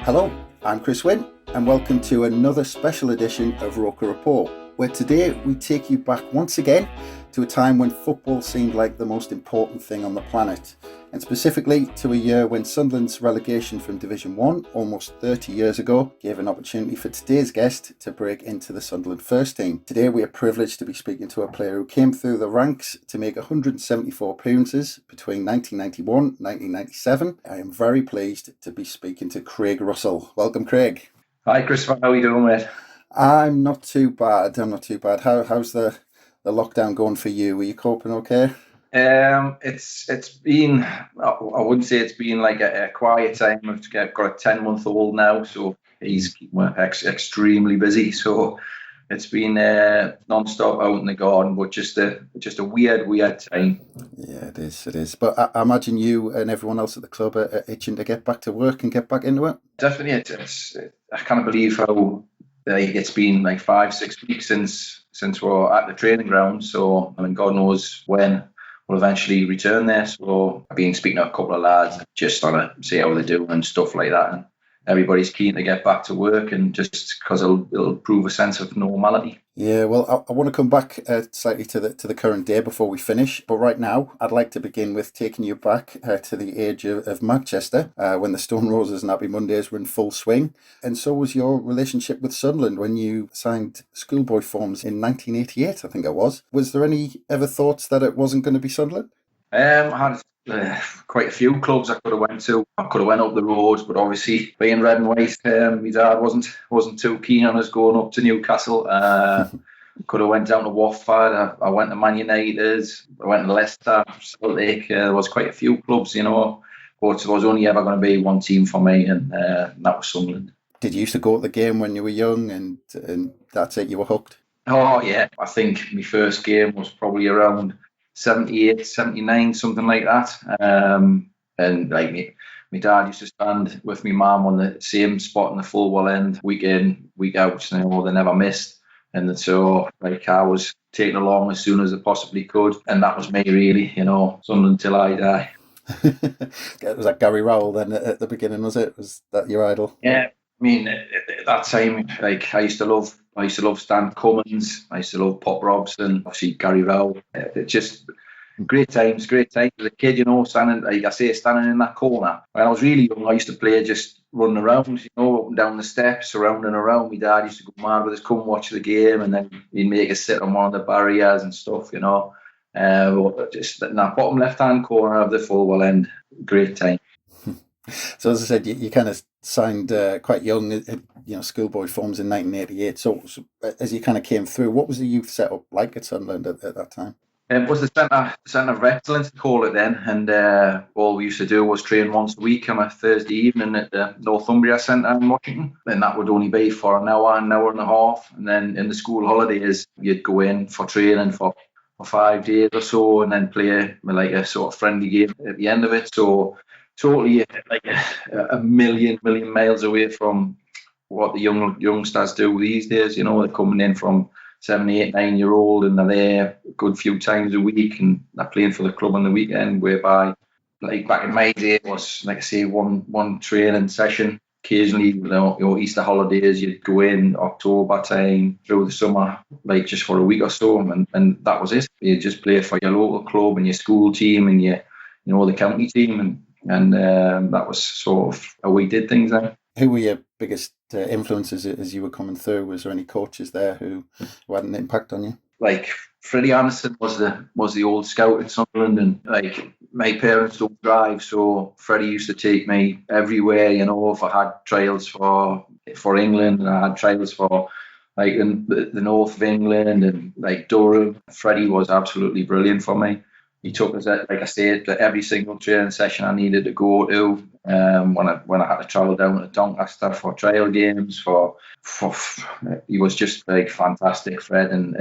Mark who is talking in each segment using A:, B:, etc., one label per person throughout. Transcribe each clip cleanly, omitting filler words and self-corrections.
A: Hello, I'm Chris Wynn, and welcome to another special edition of Roker Report, where today we take you back once again to a time when football seemed like the most important thing on the planet, and specifically to a year when Sunderland's relegation from Division 1 almost 30 years ago gave an opportunity for today's guest to break into the Sunderland first team. Today we are privileged to be speaking to a player who came through the ranks to make 174 appearances between 1991 and 1997. I am very pleased to be speaking to Craig Russell. Welcome, Craig.
B: Hi, Chris. How are you doing, mate?
A: I'm not too bad. How's the lockdown going for you? Are you coping okay?
B: It's been, I wouldn't say it's been like a quiet time. I've got a 10-month-old now, so he's extremely busy. So it's been non-stop out in the garden, but just a weird time.
A: Yeah, it is. But I imagine you and everyone else at the club are itching to get back to work and get back into it.
B: Definitely, I can't believe how it's been like 5-6 weeks since we're at the training ground. So I mean, God knows when we'll eventually return there. So I've been speaking to a couple of lads just on to see how they do and stuff like that. And everybody's keen to get back to work, and just because it'll prove a sense of normality.
A: Yeah, well, I want to come back slightly to the current day before we finish. But right now, I'd like to begin with taking you back to the age of Manchester, when the Stone Roses and Happy Mondays were in full swing. And so was your relationship with Sunderland when you signed schoolboy forms in 1988, I think it was. Was there any ever thoughts that it wasn't going to be Sunderland?
B: I had quite a few clubs I could have went to. I could have went up the road, but obviously being red and white, my dad wasn't too keen on us going up to Newcastle. Could have went down to Watford. I went to Man United. I went to Leicester, Celtic. There was quite a few clubs, but there was only ever going to be one team for me, and that was Sunderland.
A: Did you used to go to the game when you were young, and that's it, you were hooked?
B: Oh yeah, I think my first game was probably around 78, 79, something like that. And like my dad used to stand with my mum on the same spot in the full well end, week in, week out. They never missed. And so I was taken along as soon as I possibly could. And that was me really, Sunderland till I die.
A: Was that Gary Rowell then at the beginning, was it? Was that your idol?
B: Yeah. I mean, at that time, I used to love Stan Cummins. I used to love Pop Robson. Obviously, Gary Rowell. It's just great times as a kid. Standing in that corner. When I was really young, I used to play just running around, up and down the steps, surrounding around. My dad used to go mad with us, come watch the game, and then he'd make us sit on one of the barriers and stuff. Just in that bottom left-hand corner of the full well end. Great time.
A: So as I said, you kind of signed quite young, schoolboy forms in 1988. So as you kind of came through, what was the youth setup like at Sunderland at that time?
B: It was the centre of excellence, to call it then, and all we used to do was train once a week on a Thursday evening at the Northumbria Centre in Washington, and that would only be for an hour and a half, and then in the school holidays you'd go in for training for 5 days or so, and then play like a sort of friendly game at the end of it. So totally like a million miles away from what the youngsters do these days. They're coming in from 7, 8, 9-year-old, and they're there a good few times a week, and they're playing for the club on the weekend. Whereby, like back in my day, it was like I say, one training session. Occasionally, your Easter holidays, you'd go in October time through the summer, like just for a week or so, and that was it. You just play for your local club and your school team and the county team, and that was sort of how we did things then.
A: Who were your biggest influences as you were coming through? Was there any coaches there who had an impact on you?
B: Like Freddie Anderson was the old scout at Sunderland, and like my parents don't drive, so Freddie used to take me everywhere. If I had trials for England, and I had trials for like in the north of England and like Durham, Freddie was absolutely brilliant for me. He took us, like I said, to every single training session I needed to go to. When I had to travel down to Doncaster for trial games, he was just like fantastic, Fred. And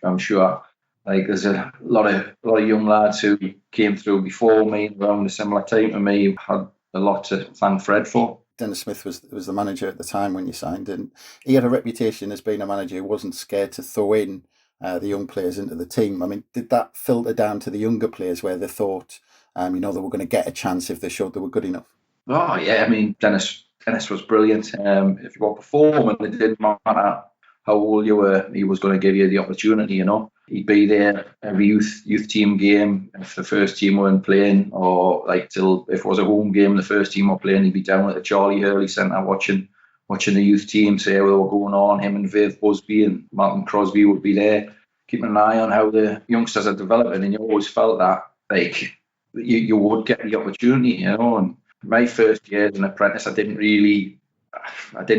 B: I'm sure like there's a lot of young lads who came through before me around a similar time to me who had a lot to thank Fred for.
A: Denis Smith was the manager at the time when you signed, and he had a reputation as being a manager who wasn't scared to throw in the young players into the team. I mean, did that filter down to the younger players where they thought, they were going to get a chance if they showed they were good enough?
B: Oh yeah, I mean, Denis Dennis was brilliant. If you were performing, it didn't matter how old you were, he was going to give you the opportunity, He'd be there every youth team game if the first team weren't playing, or like till if it was a home game, the first team were playing, he'd be down at the Charlie Hurley Centre watching the youth team, see how they were going on. Him and Viv Busby and Martin Crosby would be there, keeping an eye on how the youngsters are developing, and you always felt that like you would get the opportunity, And my first year as an apprentice, I didn't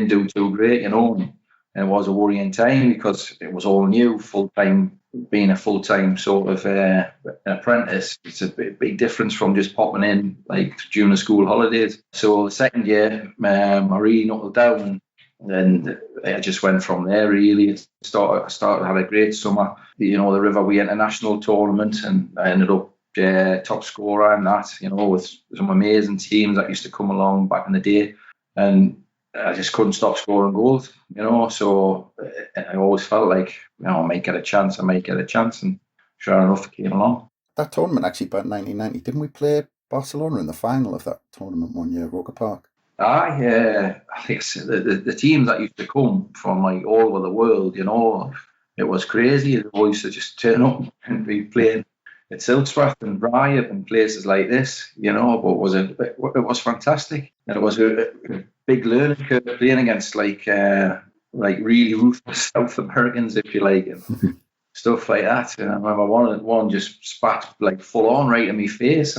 B: do too great, And it was a worrying time because it was all new, being a full-time sort of apprentice. It's a big difference from just popping in like during the school holidays. So the second year, I really knuckled down, and I just went from there really. I had a great summer. The Riverway International Tournament, and I ended up top scorer in that, with some amazing teams that used to come along back in the day. And I just couldn't stop scoring goals, So I always felt like, I might get a chance, and sure enough, it came along.
A: That tournament actually, about 1990, didn't we play Barcelona in the final of that tournament one year at Roker Park?
B: I think the teams that used to come from like all over the world, it was crazy. They always used to just turn up and be playing at Silksworth and Bryant and places like this, but it was fantastic. And it was a big learning curve playing against like really ruthless South Americans, if you like, and stuff like that. And I remember one just spat like full on right in my face.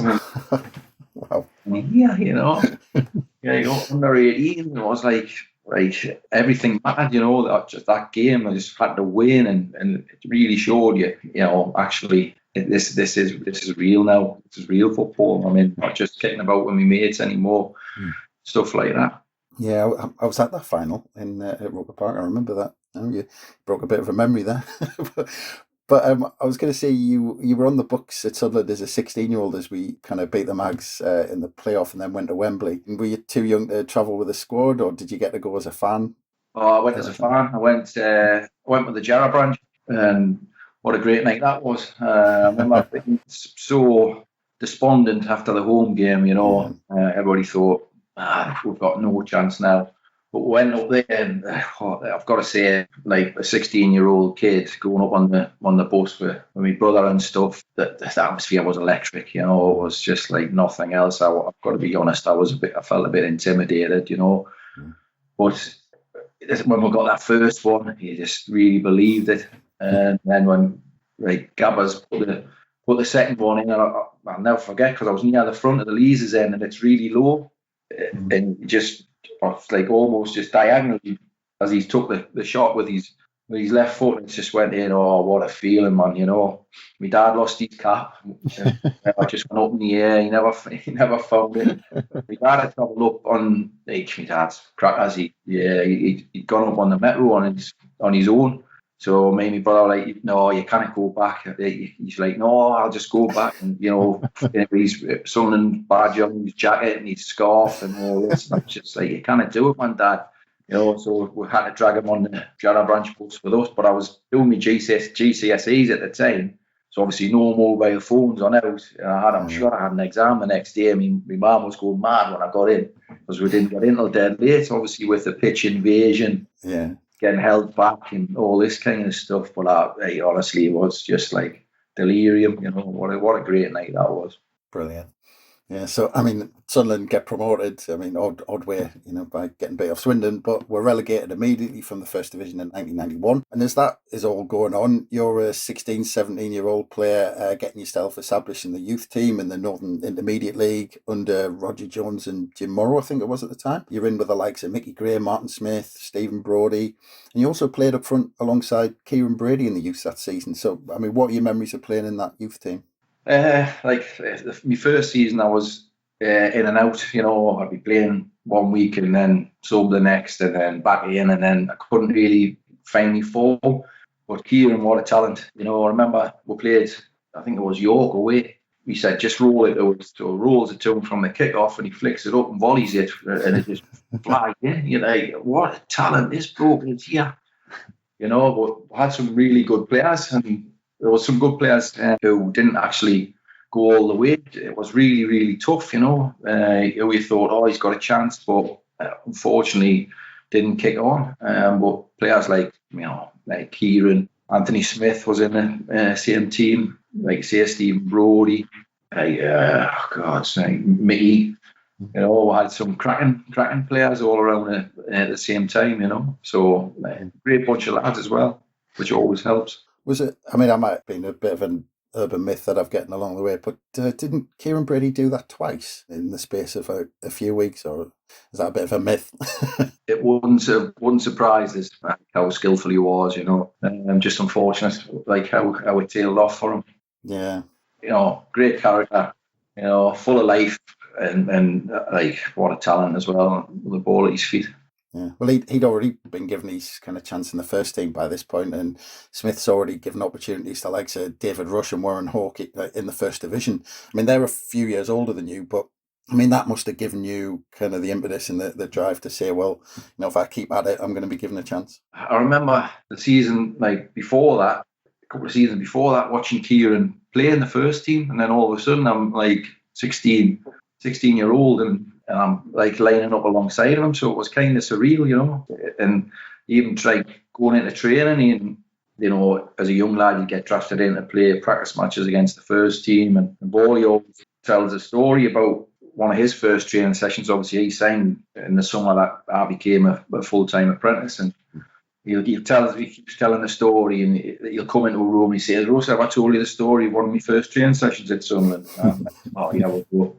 A: Wow.
B: Yeah, you got under 18. It was like everything mattered, that game. I just had to win, and it really showed you, actually. This is real now. This is real football. Not just kicking about with my mates anymore. Stuff like that.
A: Yeah, I was at that final at Roker Park. I remember that. You broke a bit of a memory there. But I was going to say you were on the books at Sunderland as a 16-year-old as we kind of beat the Mags in the playoff and then went to Wembley. Were you too young to travel with the squad, or did you get to go as a fan?
B: Oh, I went as a fan. I went with the Jarrah branch, and what a great night that was. I remember being so despondent after the home game, everybody thought, we've got no chance now. But we went up there, and I've got to say, like a 16-year-old kid going up on the bus with my brother and stuff, the atmosphere was electric, it was just like nothing else. I've got to be honest, I felt a bit intimidated, But when we got that first one, you just really believed it. And then when Gabbers put the second one in, and I'll never forget, because I was near the front of the Leazes end, and it's really low, and just like almost just diagonally as he took the shot with his left foot, and it just went in. Oh, what a feeling, man! My dad lost his cap. I just went up in the air. He never found it. My dad had travelled up on my dad's crackers. He'd gone up on the metro on his own. So made me brother no, you can't go back. He's like, no, I'll just go back. And his Sunderland badge on, his jacket and his scarf and all this. And I'm just like, you can't do it, man, Dad. So we had to drag him on the Jarrah branch bus with us. But I was doing my GCSEs at the time, so obviously no mobile phones on out. I'm sure I had an exam the next day. My mum was going mad when I got in, because we didn't get in till dead late, obviously with the pitch invasion.
A: Yeah.
B: Getting held back and all this kind of stuff, but honestly, it was just like delirium. What a great night that was.
A: Brilliant. Yeah, so Sunderland get promoted. Odd way, by getting beat off Swindon, but were relegated immediately from the First Division in 1991. And as that is all going on, you're a 16, 17-year-old player getting yourself established in the youth team in the Northern Intermediate League under Roger Jones and Jim Morrow, I think it was at the time. You're in with the likes of Mickey Gray, Martin Smith, Stephen Brodie, and you also played up front alongside Kieran Brady in the youth that season. So, what are your memories of playing in that youth team?
B: My first season, I was in and out. I'd be playing one week and then sub the next, and then back in, and then I couldn't really find my form. But Kieran, what a talent! I remember we played, I think it was York away. He said, just roll it. So rolls it to him from the kick-off, and he flicks it up and volleys it, and it just flies in. You're like, what a talent this bloke is here. But we had some really good players, and there was some good players who didn't actually go all the way. It was really, really tough, We thought, he's got a chance, but unfortunately didn't kick on. But players like Kieran, Anthony Smith was in the same team, like say Stephen Brodie, Mickey. We had some cracking players all around at the same time. So great bunch of lads as well, which always helps.
A: Was it? I mean, I might have been a bit of an urban myth that I've gotten along the way, but didn't Kieran Brady do that twice in the space of a few weeks, or is that a bit of a myth?
B: It wouldn't surprise us how skillful he was, just unfortunate, like how it tailed off for him.
A: Yeah.
B: Great character, full of life, and like what a talent as well, with the ball at his feet.
A: Yeah. Well, he'd already been given his kind of chance in the first team by this point, and Smith's already given opportunities to likes of David Rush and Warren Hawke in the first division. I mean, they're a few years older than you, but I mean, that must have given you kind of the impetus and the drive to say, well, if I keep at it, I'm going to be given a chance.
B: I remember the season before that, a couple of seasons before that, watching Kieran play in the first team, and then all of a sudden I'm like 16-year-old, and I'm like lining up alongside him. So it was kind of surreal, and even going into training, and as a young lad, you get drafted in to play practice matches against the first team, and Bally always tells a story about one of his first training sessions. Obviously, he signed in the summer that I became a full-time apprentice, and he keeps telling the story, and he'll come into a room and he says, "Rosa, have I told you the story of one of my first training sessions at Sunderland?" Oh yeah, we'll go.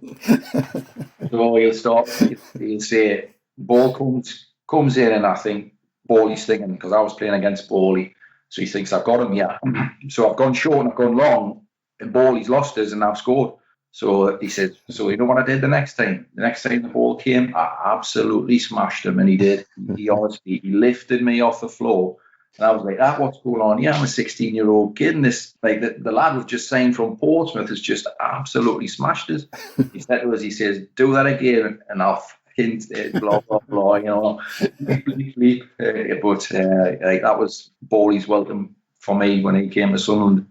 B: So he'll say, ball comes in, and I think Bally's thinking, because I was playing against Bally, so he thinks I've got him, yeah. So I've gone short and I've gone long, and Bally's lost us and I've scored. So he said, so you know what I did the next time? The next time the ball came, I absolutely smashed him, and he did. He lifted me off the floor, and I was like, what's going on? Yeah, I'm a 16-year-old kid, and this, like, the lad was just signed from Portsmouth has just absolutely smashed us. He said to us, he says, do that again, and I'll hint, blah, blah, blah, bleep. But that was Bally's welcome for me when he came to Sunderland.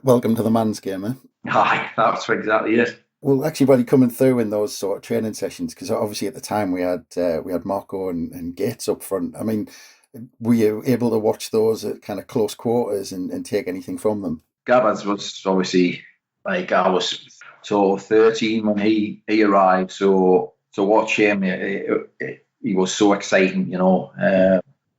A: Welcome to the man's game, eh?
B: Aye, that's exactly it.
A: Well, actually, when coming through in those sort of training sessions, because obviously at the time we had Marco and Gates up front. I mean, were you able to watch those at kind of close quarters and take anything from them?
B: Gabbard was obviously, like, I was sort of 13 when he arrived, so to watch him, he was so exciting,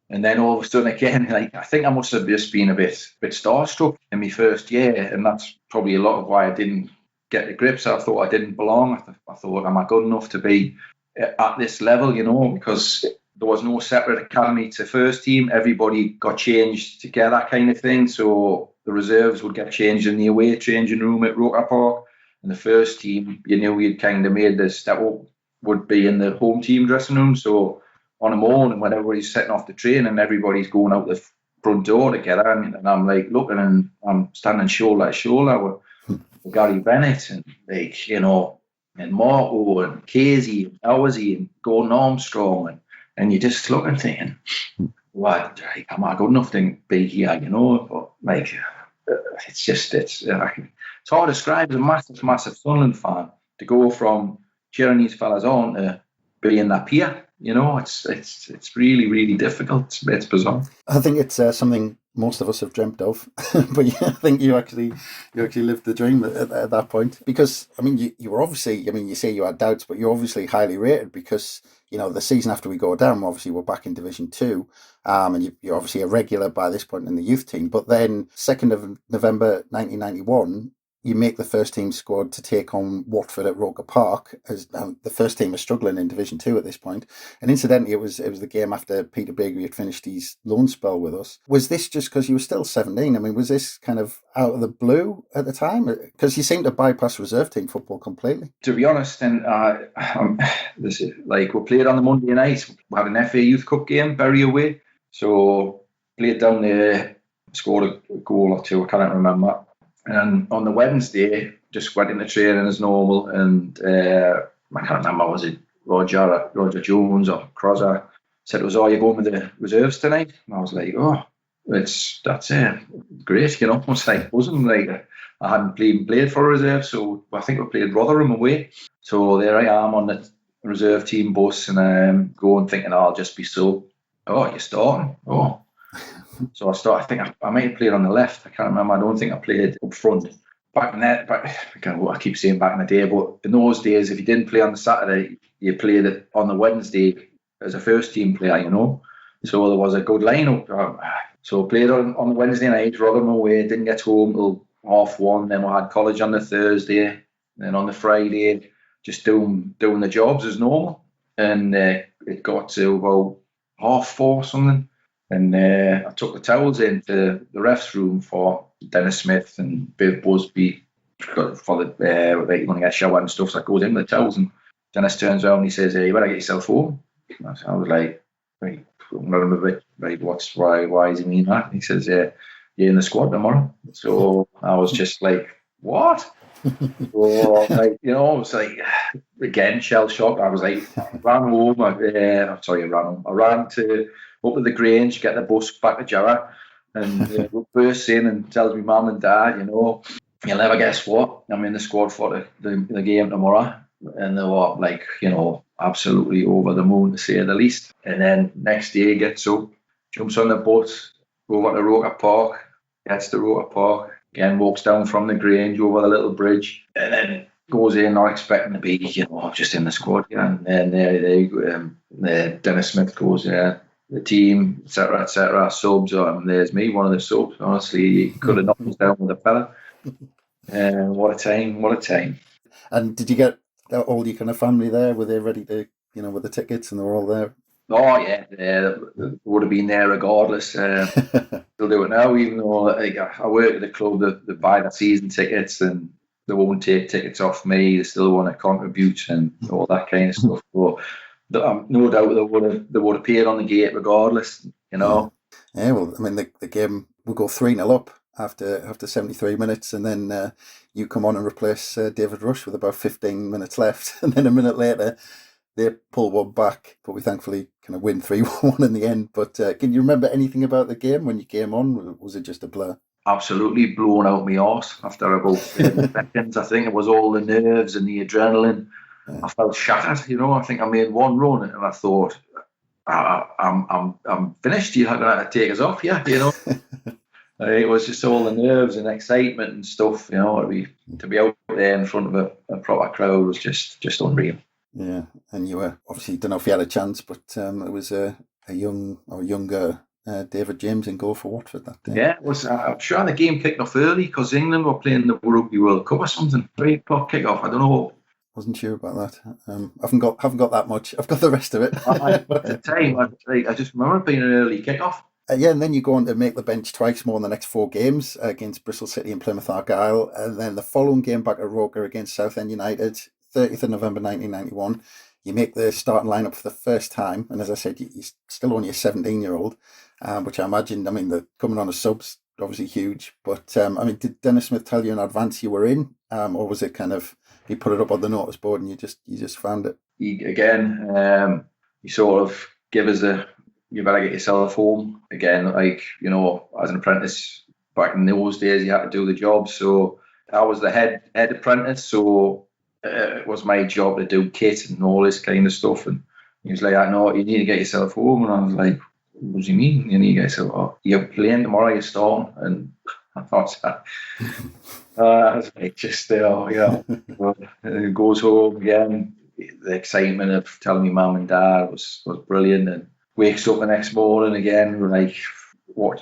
B: and then all of a sudden again, I think I must have just been a bit starstruck in my first year, and that's probably a lot of why I didn't get the grips. I thought I didn't belong. I thought, am I good enough to be at this level, because there was no separate academy to first team. Everybody got changed together, kind of thing. So the reserves would get changed in the away changing room at Roker Park, and the first team, you'd kind of made the step up, would be in the home team dressing room. So on a morning when everybody's setting off the train and everybody's going out the front door together, and I'm like looking, and I'm standing shoulder to shoulder with Gary Bennett and and Marco and Casey and Owsey and Gordon Armstrong, and you're just looking thinking, what, am I good enough to be here, but it's hard to describe. As a massive Sunderland fan, to go from cheering these fellas on to being that peer. It's really, really difficult. It's bizarre.
A: I think it's something most of us have dreamt of, but I think you actually lived the dream at that point. Because I mean, you were obviously, you say you had doubts, but you're obviously highly rated because the season after we go down, obviously we're back in Division 2, and you're obviously a regular by this point in the youth team. But then 2nd of November 1991. You make the first team squad to take on Watford at Roker Park, as the first team is struggling in Division 2 at this point. And incidentally, it was the game after Peter Bakery had finished his loan spell with us. Was this just because you were still 17? I mean, was this kind of out of the blue at the time? Because you seem to bypass reserve team football completely.
B: To be honest, and this is, we played on the Monday night. We had an FA Youth Cup game, Bury away. So played down there, scored a goal or two, I can't remember. And on the Wednesday, just went into training as normal, and I can't remember, was it Roger Jones or Crosser said it was, you're going with the reserves tonight? And I was like, that's great, I was like buzzing, I hadn't played for a reserve, so I think we played Rotherham away. So there I am on reserve team bus and going thinking, oh, I'll just be so. Oh, you're starting? Oh. So I think I might have played on the left. I can't remember. I don't think I played up front. Back in that, I keep saying back in the day, but in those days, if you didn't play on the Saturday, you played it on the Wednesday as a first team player, So there was a good lineup. So I played on the Wednesday night, Rotherham away, didn't get home till 1:30. Then we had college on the Thursday. Then on the Friday, just doing the jobs as normal. And it got to about 4:30 something. And I took the towels into the ref's room for Denis Smith and Biv Busby for the when you want to get a shower and stuff. So I goes in with the towels, and Denis turns around and he says, "Hey, you better get yourself home." I was like, "Right, I'm a bit right. Why does he mean that?" And he says, "You're in the squad tomorrow." So I was just like, "What?" So I was like, again, shell shocked. I was like, I ran home. I ran up to the Grange, get the bus back to Jarrah, and burst in and tells me mum and dad, you'll never guess what, I'm in the squad for the game tomorrow. And they were like, absolutely over the moon, to say the least. And then next day he gets up, jumps on the bus, over to Roker Park, gets to Roker Park, again walks down from the Grange over the little bridge, and then goes in not expecting to be, just in the squad. And then Denis Smith goes, the team, etc., subs, and there's me, one of the subs. Honestly, he could have knocked us down with a fella. What a time.
A: And did you get all your kind of family there? Were they ready to, with the tickets, and they were all there?
B: Oh yeah, they would have been there regardless. Still do it now, even though I work at the club, they buy the season tickets and they won't take tickets off me. They still want to contribute and all that kind of stuff. But no doubt they would have paid on the gate regardless.
A: Yeah, well, I mean, the game will go 3-0 up after 73 minutes, and then you come on and replace David Rush with about 15 minutes left, and then a minute later they pull one back, but we thankfully kind of win 3-1 in the end. But can you remember anything about the game when you came on? Was it just a blur?
B: Absolutely blown out my arse after about 30 seconds. I think it was all the nerves and the adrenaline. Yeah. I felt shattered. I think I made one run and I thought, I'm finished. You're not going to have to take us off, yeah. It was just all the nerves and excitement and stuff. To be out there in front of a proper crowd was just unreal.
A: Yeah, and you were obviously, don't know if you had a chance, but it was a younger David James in goal for Watford that day.
B: Yeah, it was. I'm sure the game kicked off early because England were playing the Rugby World Cup or something. 3:00 kick-off. I don't know.
A: Wasn't sure about that. I haven't got that much. I've got the rest of it.
B: At the time, I just remember it being an early kick-off.
A: And then you go on to make the bench twice more in the next 4 games against Bristol City and Plymouth Argyle, and then the following game back at Roker against Southend United, 30th of November 1991. You make the starting lineup for the first time, and as I said, you're still only a 17-year-old, which I imagine, the coming on as subs, obviously huge. But did Denis Smith tell you in advance you were in, or was it kind of he put it up on the notice board and you just found it?
B: He sort of give us you better get yourself home. Again, as an apprentice back in those days, you had to do the job. So I was the head apprentice, so it was my job to do kit and all this kind of stuff. And he was like, "No, you need to get yourself home." And I was like, "What do you mean? You need to get yourself home? You're playing tomorrow, you're starting." And I thought, I was like, and it goes home again. The excitement of telling me mum and dad was brilliant. And wakes up the next morning again,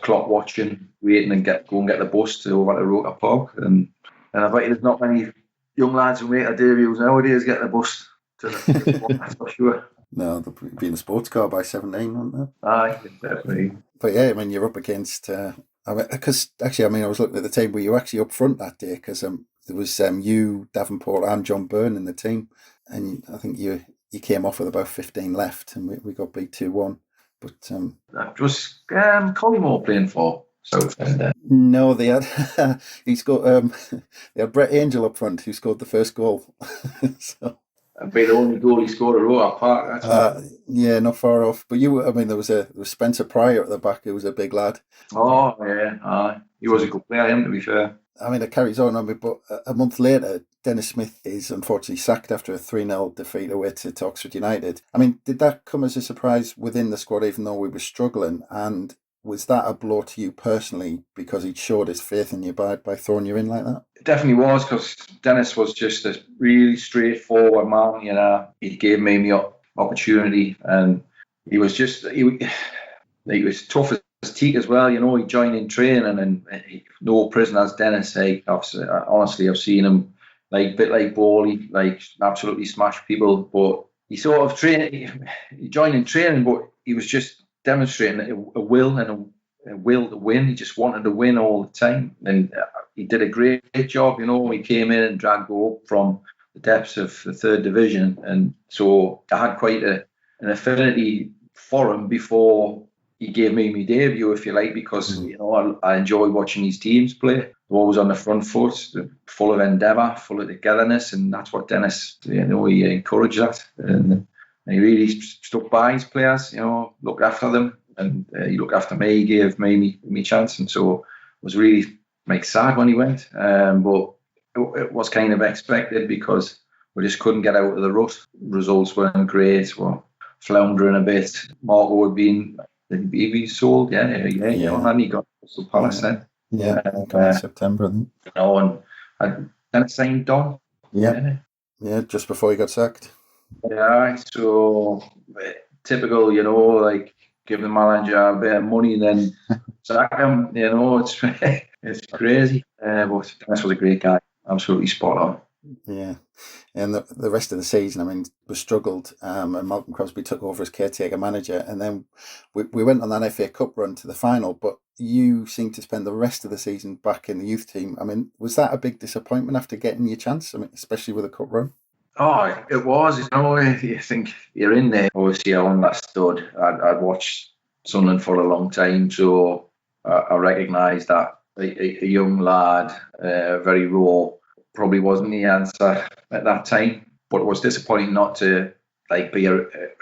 B: clock watching, waiting and go and get the bus to over to Roker Park. And I bet there's not many young lads who make their debuts nowadays get the bus to the that's for sure.
A: No, they'll be in a sports car by 17, won't they?
B: Aye, definitely.
A: But yeah, you're up against. Because actually, I was looking at the team. Were you actually up front that day? Because there was you, Davenport, and John Byrne in the team, and I think you came off with about 15 left, and we got beat 2-1. But
B: that was Collymore playing for Southend.
A: No, they had they had Brett Angel up front, who scored the first goal. So.
B: be the only goal he scored at Roker Park. That's
A: yeah, not far off. But there was Spencer Pryor at the back, who was a big lad.
B: Oh, yeah. He was a good player, him, to be fair.
A: It carries on. But a month later, Denis Smith is unfortunately sacked after a 3-0 defeat away to Oxford United. Did that come as a surprise within the squad, even though we were struggling? And was that a blow to you personally because he'd showed his faith in you by throwing you in like that?
B: It definitely was, because Denis was just a really straightforward man. He gave me the opportunity, and he was tough as teak as well. He joined in training, and no prisoners. Denis, honestly, I've seen him a bit like Bally, absolutely smash people. But he sort of he joined in training, but he was just demonstrating a will and a will to win. He just wanted to win all the time, and he did a great job. He came in and dragged go up from the depths of the third division, and so I had quite an affinity for him before he gave me my debut, if you like, because I enjoy watching these teams play. They're always on the front foot, full of endeavour, full of togetherness, and that's what Denis, he encouraged that, and he really stuck by his players, looked after them, and he looked after me. He gave me chance, and so it was really sad when he went, but it was kind of expected because we just couldn't get out of the rut. Results weren't great. We're floundering a bit. Marco had been sold, and he got to Palace then.
A: Yeah, in September, I think.
B: And then it signed Don.
A: Yeah, just before he got sacked.
B: Yeah, so typical, give the manager a bit of money, then sack him. It's crazy. But Dennis was a great guy, absolutely spot on.
A: Yeah, and the rest of the season, we struggled, and Malcolm Crosby took over as caretaker manager, and then we went on that FA Cup run to the final, but you seemed to spend the rest of the season back in the youth team. Was that a big disappointment after getting your chance, especially with a cup run?
B: Oh, it was. You think you're in there. Obviously, I understood. I'd watched Sunderland for a long time, so I recognised that a young lad, very raw, probably wasn't the answer at that time. But it was disappointing not to be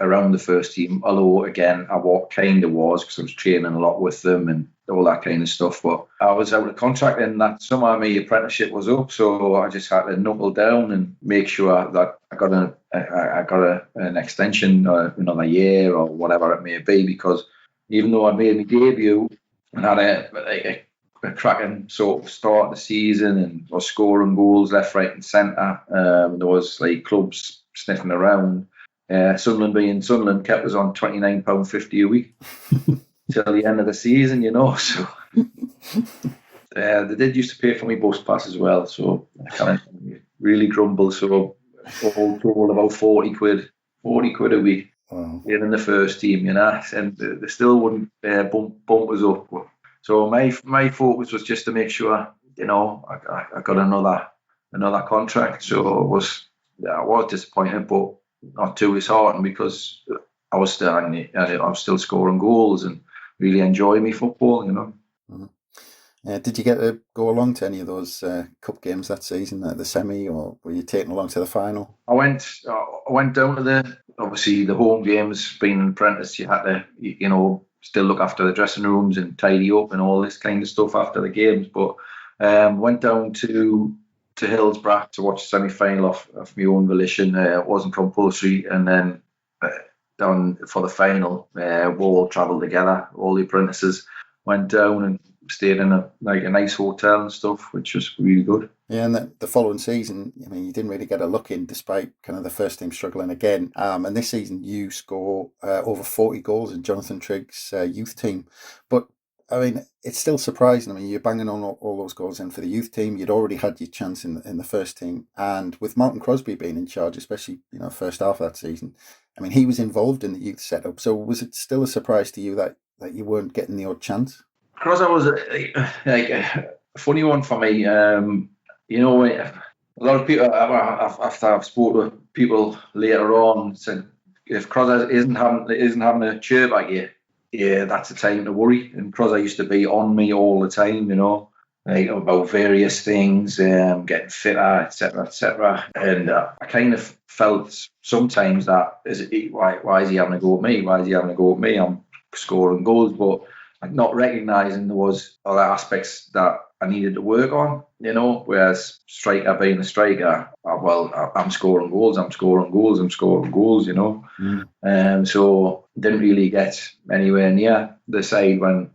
B: around the first team. Although again, I kind of was, because I was training a lot with them and all that kind of stuff. But I was out of contract in that summer. My apprenticeship was up, so I just had to knuckle down and make sure that I got an extension, another year or whatever it may be. Because even though I made my debut and had a cracking sort of start of the season and was scoring goals left, right, and centre, there was clubs sniffing around. Sunderland being Sunderland kept us on £29.50 a week till the end of the season, So they did used to pay for me bus pass as well, so I kind of really grumbled. So all told about 40 quid a week.
A: Wow.
B: In the first team, and they still wouldn't bump us up. So my focus was just to make sure, I got another contract. So I was disappointed, but not too disheartened, because I was still scoring goals and really enjoying my football,
A: Mm-hmm. Did you get to go along to any of those cup games that season, the semi, or were you taken along to the final?
B: I went down to obviously the home games. Being an apprentice, you had to, still look after the dressing rooms and tidy up and all this kind of stuff after the games. But went down to Hillsborough to watch the semi-final of my own volition. It wasn't compulsory, and then down for the final, we all travelled together. All the apprentices went down and stayed in a nice hotel and stuff, which was really good.
A: Yeah, and the following season, you didn't really get a look in, despite kind of the first team struggling again. And this season, you score over 40 goals in Jonathan Trigg's youth team. But it's still surprising. You're banging on all those goals in for the youth team. You'd already had your chance in the first team, and with Malcolm Crosby being in charge, especially first half of that season, he was involved in the youth setup. So was it still a surprise to you that you weren't getting the odd chance?
B: Because I was a funny one for me. A lot of people, after I've spoken to people later on, said if Crosby isn't having a chirp at you, yeah, that's the time to worry. And Crosby used to be on me all the time, like about various things, getting fitter, etc. And I kind of felt sometimes that why is he having a go at me? Why is he having a go at me? I'm scoring goals, but like not recognising there was other aspects that I needed to work on, whereas striker being a striker, I'm scoring goals, so didn't really get anywhere near the side when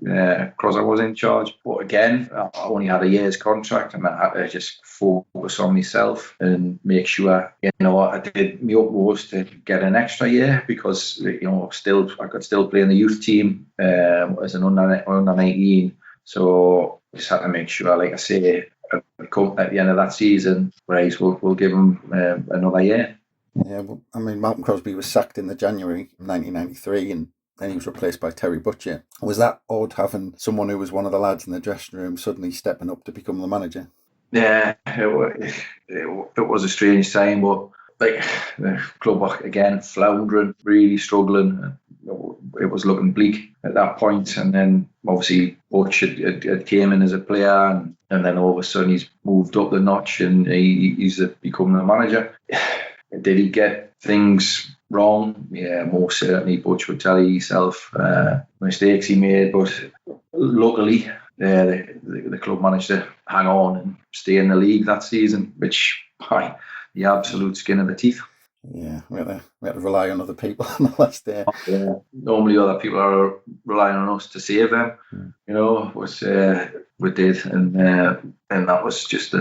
B: Crosser was in charge. But again, I only had a year's contract and I had to just focus on myself and make sure, I did my utmost to get an extra year because, I could still play in the youth team as an under 19. So just had to make sure, like I say, at the end of that season, Reid will give him another year.
A: Yeah, well, I mean, Malcolm Crosby was sacked in the January 1993 and then he was replaced by Terry Butcher. Was that odd having someone who was one of the lads in the dressing room suddenly stepping up to become the manager?
B: Yeah, it was a strange time, but like the club again floundering, really struggling. It was looking bleak at that point, and then obviously Butch had came in as a player, and then all of a sudden he's moved up the notch and he's become the manager. Did he get things wrong? Yeah, most certainly. Butch would tell you himself mistakes he made, but luckily the club managed to hang on and stay in the league that season, which by the absolute skin of the teeth.
A: Yeah, we had to rely on other people on the last day.
B: Yeah. Normally other people are relying on us to save them, which we did, and that was just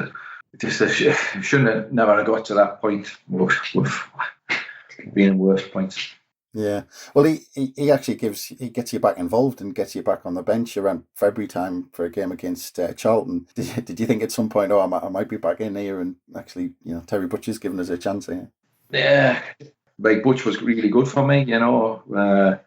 B: shouldn't have never got to that point. We've been in worse points.
A: Yeah, well, he actually gets you back involved and gets you back on the bench around February time for a game against Charlton. Did you think at some point, I might be back in here, and actually, Terry Butcher's given us a chance here?
B: Yeah, like Butch was really good for me,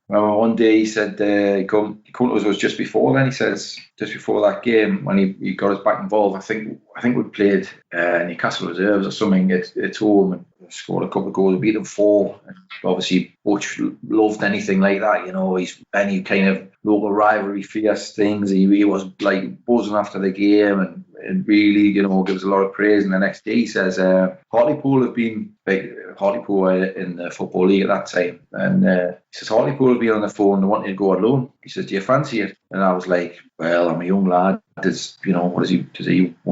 B: one day he said he come to us, was just before then. He says just before that game when he got us back involved. I think we played Newcastle reserves or something at home and scored a couple of goals, beat them 4. And obviously Butch loved anything like that, he's any kind of local rivalry, fierce things. He was like buzzing after the game and really, gives a lot of praise. And the next day he says, Hartlepool have been Hartlepool in the Football League at that time. And he says, Hartlepool have been on the phone, they wanted to go on loan. He says, do you fancy it? And I was like, well, I'm a young lad. Does he want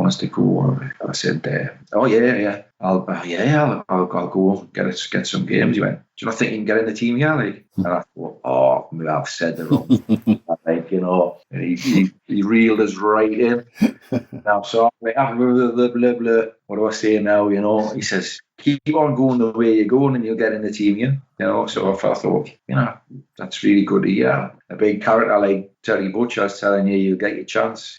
B: us to go? I said, oh yeah. I'll go get some games. He went, do you not think you can get in the team? Yeah, and I thought, maybe I've said the wrong. He reeled us right in. Now, so I'm like, blah, blah, blah. What do I say now? He says, keep on going the way you're going and you'll get in the team. So I thought, that's really good to hear. A big character like Terry Butcher is telling you'll get your chance.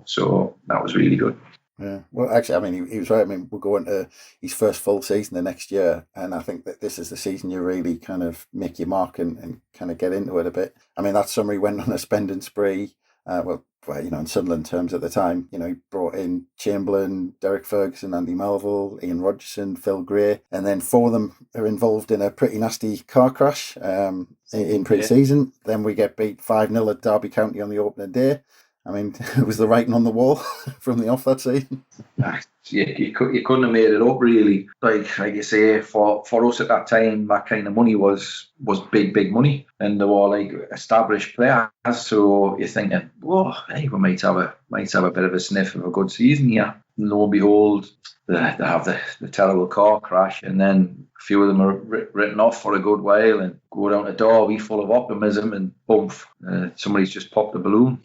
B: So that was really good.
A: Yeah, well, actually, I mean, he was right. I mean, we're going to his first full season the next year, and I think that this is the season you really kind of make your mark and kind of get into it a bit. I mean, that summer he went on a spending spree. In Sunderland terms at the time, he brought in Chamberlain, Derek Ferguson, Andy Melville, Ian Rodgerson, Phil Gray, and then 4 of them are involved in a pretty nasty car crash in pre-season. Yeah. Then we get beat 5-0 at Derby County on the opening day. I mean, it was the writing on the wall from the off that season.
B: Yeah, you couldn't have made it up, really. Like you say, for us at that time, that kind of money was big money, and they were like established players. So you're thinking, hey, we might have a bit of a sniff of a good season here. And lo and behold, they have the terrible car crash, and then a few of them are written off for a good while and go down to Derby full of optimism, and boom, somebody's just popped the balloon,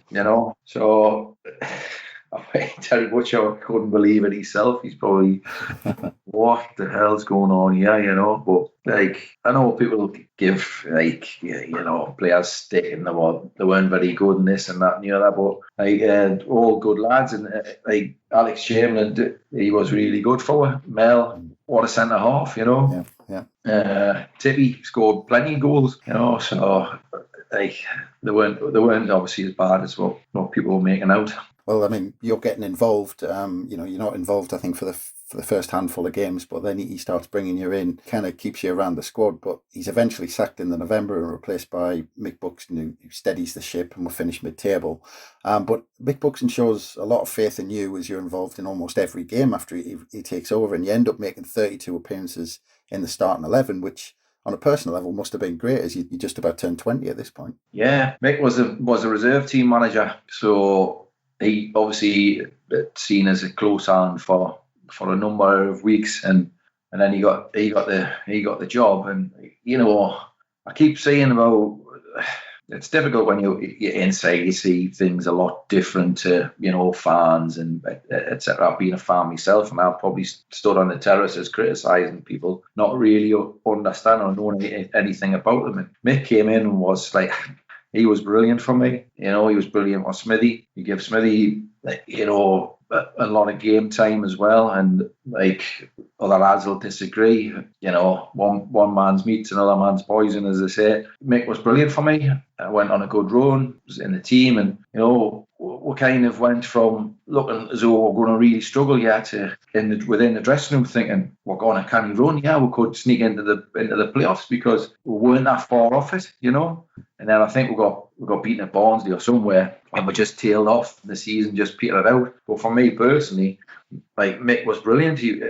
B: So Terry Butcher couldn't believe it himself. He's probably, what the hell's going on here, But I know people give players stick and they weren't very good in this and that and the other, but all good lads, and Alex Chamberlain, he was really good for Mel. What a centre half, Yeah. Tippy scored plenty of goals, So they weren't obviously as bad as what people were making out.
A: Well, I mean, you're getting involved. You're not involved, I think, for the for the first handful of games, but then he starts bringing you in, kind of keeps you around the squad. But he's eventually sacked in the November and replaced by Mick Buxton, who steadies the ship, and we're finished mid-table. But Mick Buxton shows a lot of faith in you as you're involved in almost every game after he takes over, and you end up making 32 appearances in the starting 11, which on a personal level must have been great, as you just about turned 20 at this point.
B: Yeah, Mick was a reserve team manager, so he obviously seen as a close hand for a number of weeks, and then he got the job. And I keep saying about, it's difficult when you're inside. You see things a lot different to fans and etc. I've been a fan myself, and I've probably stood on the terraces criticising people, not really understanding or knowing anything about them. And Mick came in and was like, he was brilliant for me. He was brilliant with Smithy. He gave Smithy a lot of game time as well, and other lads will disagree. One man's meat's another man's poison, as they say. Mick was brilliant for me. I went on a good run, was in the team, and we kind of went from looking as though we're going to really struggle to within the dressing room thinking we're going to canny run. Yeah, we could sneak into the playoffs because we weren't that far off it, And then I think we got beaten at Barnsley or somewhere, and we just tailed off. The season just petered out. But for me personally, Mick was brilliant. He,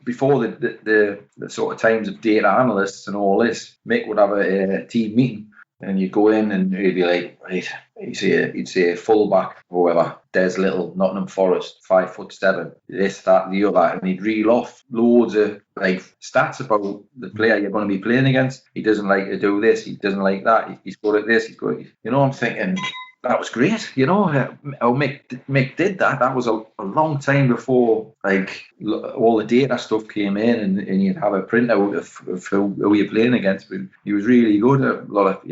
B: before the sort of times of data analysts and all this, Mick would have a team meeting, and you'd go in and he'd be like, right, he'd say fullback, whoever, Des Little, Nottingham Forest, 5'7", this, that, the other, and he'd reel off loads of stats about the player you're going to be playing against. He doesn't like to do this, he doesn't like that, he's good at this, he's good at, I'm thinking, that was great, how Mick did that. That was a long time before all the data stuff came in, and you'd have a printout of who you're playing against. But he was really good at a lot of,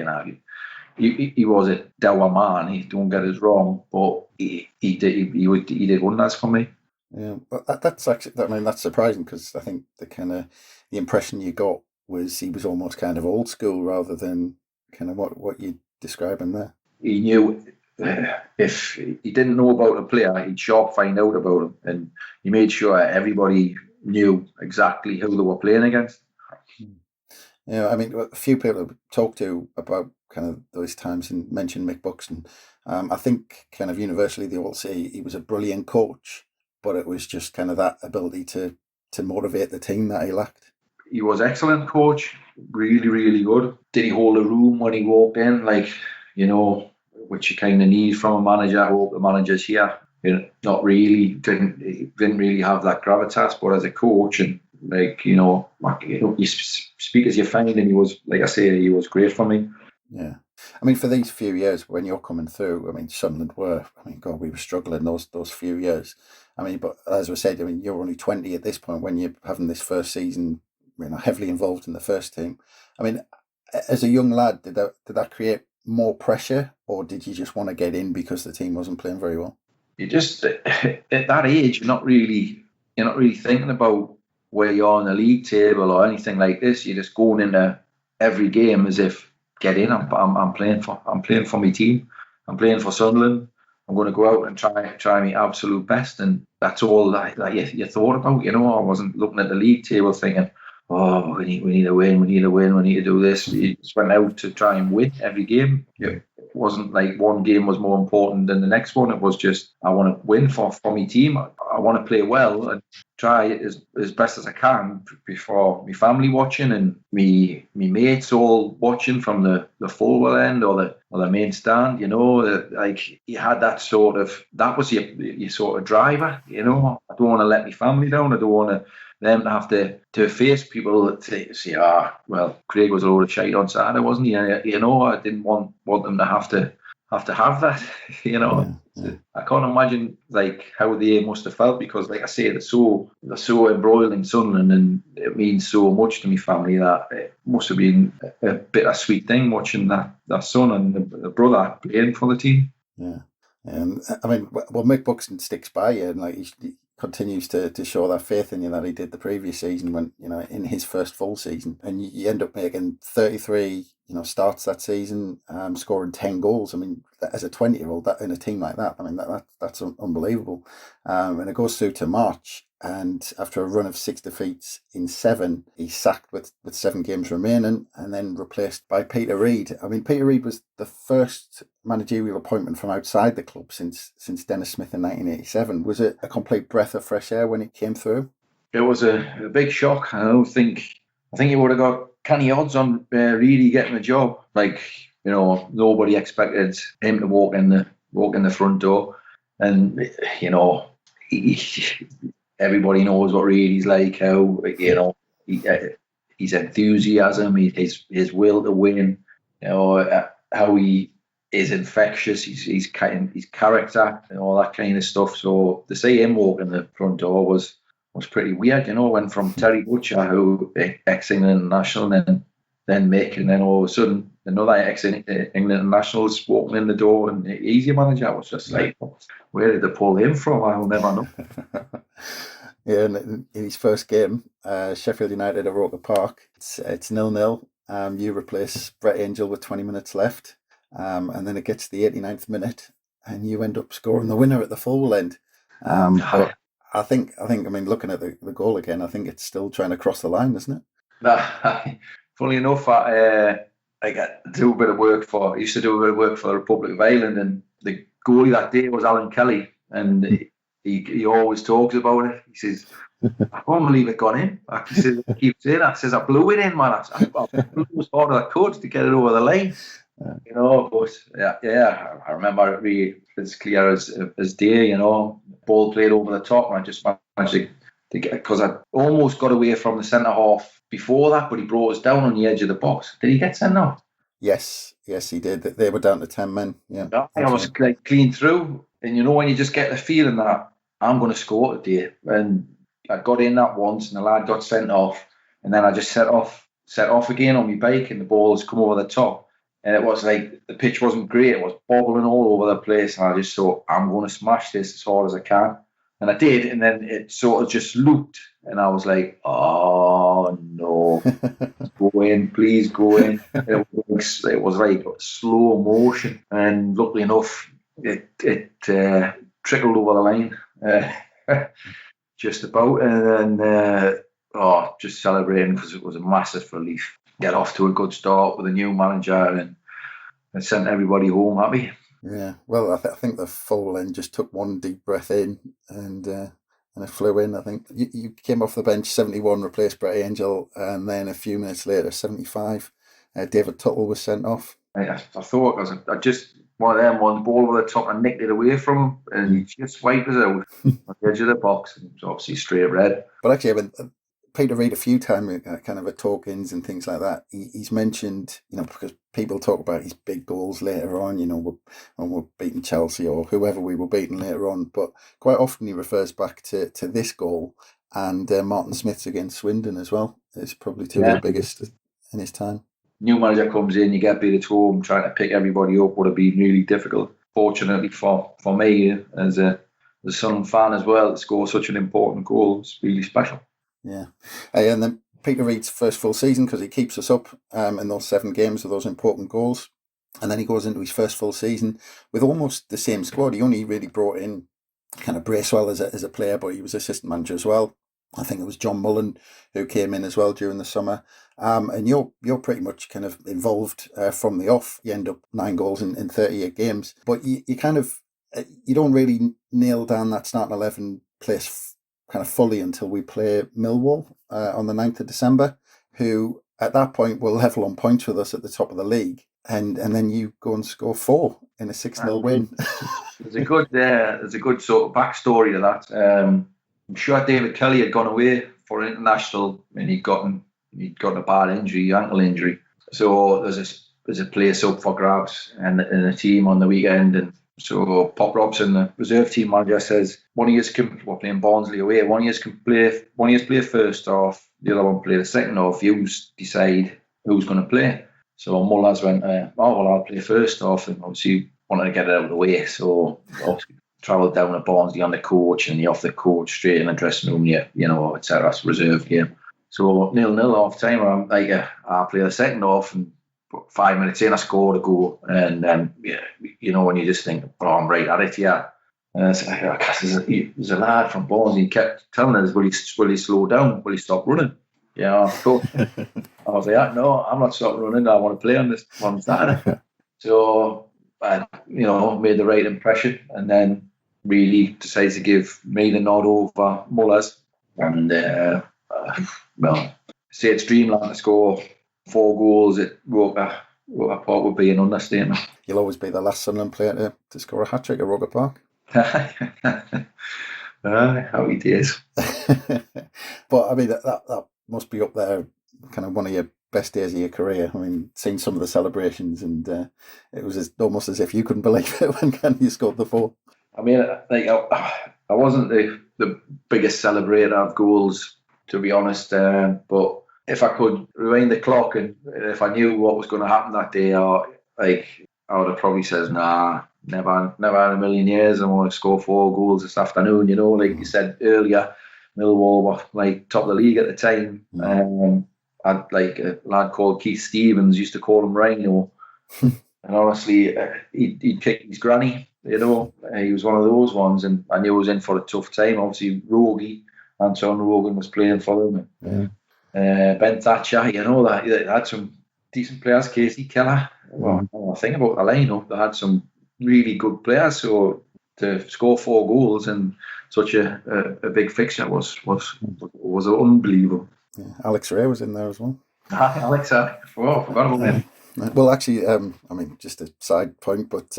B: he was a dour man. He don't get us wrong, but he did wonders for me.
A: Yeah, but that's actually, that's surprising, because I think the impression you got was he was almost kind of old school rather than kind of what you're describing there.
B: He knew if he didn't know about a player, he'd sharp find out about him, and he made sure everybody knew exactly who they were playing against.
A: Yeah, a few people I've talked to about kind of those times and mentioned Mick Buxton. I think kind of universally they all say he was a brilliant coach, but it was just kind of that ability to motivate the team that he lacked.
B: He was excellent coach, really, really good. Did he hold a room when he walked in, which you kind of need from a manager? I hope the manager's here. Not really, didn't really have that gravitas, but as a coach, and you speak as you find, and he was, like I say, he was great for me.
A: Yeah. For these few years when you're coming through, Sunderland God, we were struggling those few years. But as I said, you're only 20 at this point when you're having this first season, heavily involved in the first team. As a young lad, did that create more pressure, or did you just want to get in because the team wasn't playing very well?
B: You just, at that age, you're not really thinking about where you are on the league table or anything like this. You're just going into every game as if, get in. I'm playing for my team. I'm playing for Sunderland. I'm going to go out and try my absolute best, and that's all that you thought about. I wasn't looking at the league table thinking, oh, we need to win, we need to do this. We just went out to try and win every game. It wasn't like one game was more important than the next one. It was just, I want to win for my team. I want to play well and try as best as I can before my family watching and me mates all watching from the forward end or the main stand. You had that was your sort of driver. I don't want to let my family down. I don't want them to have to face people that say, Craig was a load of shite on Saturday, wasn't he? I didn't want them to have that.
A: Yeah.
B: I can't imagine how they must have felt, because, like I say, they're so embroiled in Sunderland, and it means so much to my family that it must have been a bittersweet thing watching that son and the brother playing for the team.
A: Yeah. Mick Buxton sticks by you, and he continues to show that faith in you that he did the previous season when, in his first full season. And you end up making 33, starts that season, scoring 10 goals. As a 20-year-old, that in a team like that, that's unbelievable. And it goes through to March, and after a run of 6 defeats in 7, he's sacked with 7 games remaining and then replaced by Peter Reid. I mean, Peter Reid was the first managerial appointment from outside the club since Denis Smith in 1987. Was it a complete breath of fresh air when it came through?
B: It was a big shock. I think you would have got canny odds on really getting the job. Like, nobody expected him to walk in the front door, and everybody knows what Reid's like. How his enthusiasm, his will to win. How he is infectious. His character and all that kind of stuff. So to see him walk in the front door was pretty weird. Went from Terry Butcher, who ex-England international, and then Mick, and then all of a sudden another ex-England international's walking in the door, and he's your manager. I was just like, where did they pull him from? I'll never know.
A: Yeah, in his first game, Sheffield United at Roker Park, it's 0-0. You replace Brett Angel with 20 minutes left, and then it gets to the 89th minute, and you end up scoring the winner at the full end. But I think, looking at the goal again, I think it's still trying to cross the line, isn't
B: it? Funny enough, I used to do a bit of work for the Republic of Ireland, and the goalie that day was Alan Kelly, and he always talks about it. He says, I can't believe it got in. He says, I keep saying that. He says, I blew it in, man. I blew as hard as I could to get it over the line. But I remember it really as clear as day, ball played over the top, and I just managed to get, because I almost got away from the centre half before that, but he brought us down on the edge of the box. Did he get sent off?
A: Yes, he did. They were down to 10 men. Yeah,
B: I was like clean through, and when you just get the feeling that I'm going to score today, and I got in that once, and the lad got sent off, and then I just set off again on my bike, and the ball has come over the top, and it was like the pitch wasn't great. It was bobbling all over the place, and I just thought, I'm going to smash this as hard as I can. And I did, and then it sort of just looped, and I was like, oh no, go in, please go in. It was like slow motion, and luckily enough, it trickled over the line just about, and then just celebrating, because it was a massive relief. Get off to a good start with a new manager, and sent everybody home happy.
A: Yeah, well, I think the full end just took one deep breath in, and it flew in. I think you came off the bench 71, replaced Brett Angel, and then a few minutes later, 75, David Tuttle was sent off.
B: I thought, I just one of them, one ball over the top, and nicked it away from him, and he just wiped us out on the edge of the box, and it was obviously straight red.
A: But actually, when Peter Reid a few times, kind of at talk-ins and things like that, he's mentioned, because people talk about his big goals later on, when we're beating Chelsea or whoever we were beating later on, but quite often he refers back to this goal and Martin Smith's against Swindon as well. It's probably two of the biggest in his time.
B: New manager comes in, you get beat at home, trying to pick everybody up would have been really difficult. Fortunately for me, as a Sunderland fan as well, to score such an important goal is really special.
A: Yeah, and then Peter Reid's first full season, because he keeps us up in those 7 games with those important goals, and then he goes into his first full season with almost the same squad. He only really brought in kind of Bracewell as a player, but he was assistant manager as well. I think it was John Mullen who came in as well during the summer, and you're pretty much kind of involved from the off. You end up 9 goals in 38 games, but you kind of you don't really nail down that starting 11 place kind of fully until we play Millwall on the 9th of December, who at that point will level on points with us at the top of the league, and then you go and score 4 in a 6-0 win.
B: There's a good sort of backstory to that. I'm sure David Kelly had gone away for an international, and he'd gotten a bad injury, ankle injury. So there's a place up for grabs and a team on the weekend, and so Pop Robson, the reserve team manager, says one of you we're playing Barnsley away. One of you play first half, the other one play the second half. You decide who's going to play. So Mullers went, I'll play first half, and obviously wanted to get it out of the way. So obviously travelled down to Barnsley on the coach, and off the coach straight in the dressing room, etc. Reserve game. So 0-0 half time. I'm like, I'll play the second half, and 5 minutes in, I scored a goal, and then when you just think, I'm right at it here, And I said, there's a lad from Bournemouth. He kept telling us, will he slow down? Will he stop running? Yeah, so I was like, no, I'm not stopping running. I want to play on this on Saturday. So I, made the right impression, and then really decided to give me the nod over Mullers. And say it's dreamland to score 4 goals at Roker Park would be an understatement.
A: You'll always be the last Sunderland player to score a hat-trick at Roker Park.
B: Happy days.
A: But I mean, that must be up there, kind of one of your best days of your career. I mean, seeing some of the celebrations, and it was almost as if you couldn't believe it when you scored the 4.
B: I mean, I wasn't the biggest celebrator of goals, to be honest, but if I could rewind the clock and if I knew what was going to happen that day, I would have probably said, nah, never in a million years I want to score 4 goals this afternoon. Like you said earlier, Millwall were like top of the league at the time. I'd like a lad called Keith Stevens, used to call him Rhino, and honestly, he'd kick his granny. He was one of those ones, and I knew he was in for a tough time. Obviously, Anton Rogan was playing for them.
A: Yeah.
B: Ben Thatcher, that they had some decent players. Casey Keller. Well, I think about the lineup, they had some really good players. So to score 4 goals in such a big fixture was unbelievable.
A: Yeah. Alex Ray was in there as well.
B: Alex, I forgot about him.
A: Well, actually, I mean, just a side point, but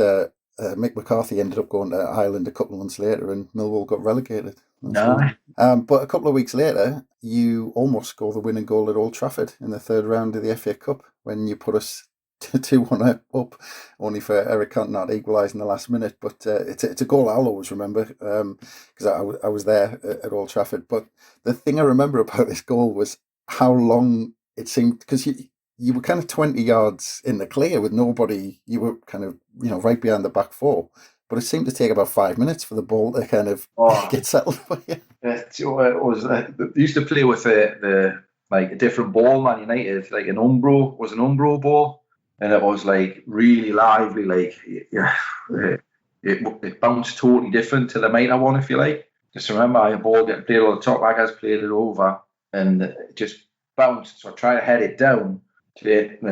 A: Mick McCarthy ended up going to Ireland a couple of months later, and Millwall got relegated. But a couple of weeks later, you almost scored the winning goal at Old Trafford in the 3rd round of the FA Cup when you put us 2-1 up, only for Eric Cantona to equalise in the last minute. But it's a goal I'll always remember, because I was there at Old Trafford. But the thing I remember about this goal was how long it seemed, because you were kind of 20 yards in the clear with nobody. You were kind of, right behind the back 4. But it seemed to take about 5 minutes for the ball to kind of get settled for you.
B: It was. They used to play with a different ball, Man United, like an Umbro ball, and it was like really lively. Like it bounced totally different to the Mitre one, if you like. Just remember, a ball getting played on the top, I guess played it over, and it just bounced. So I tried to head it down to take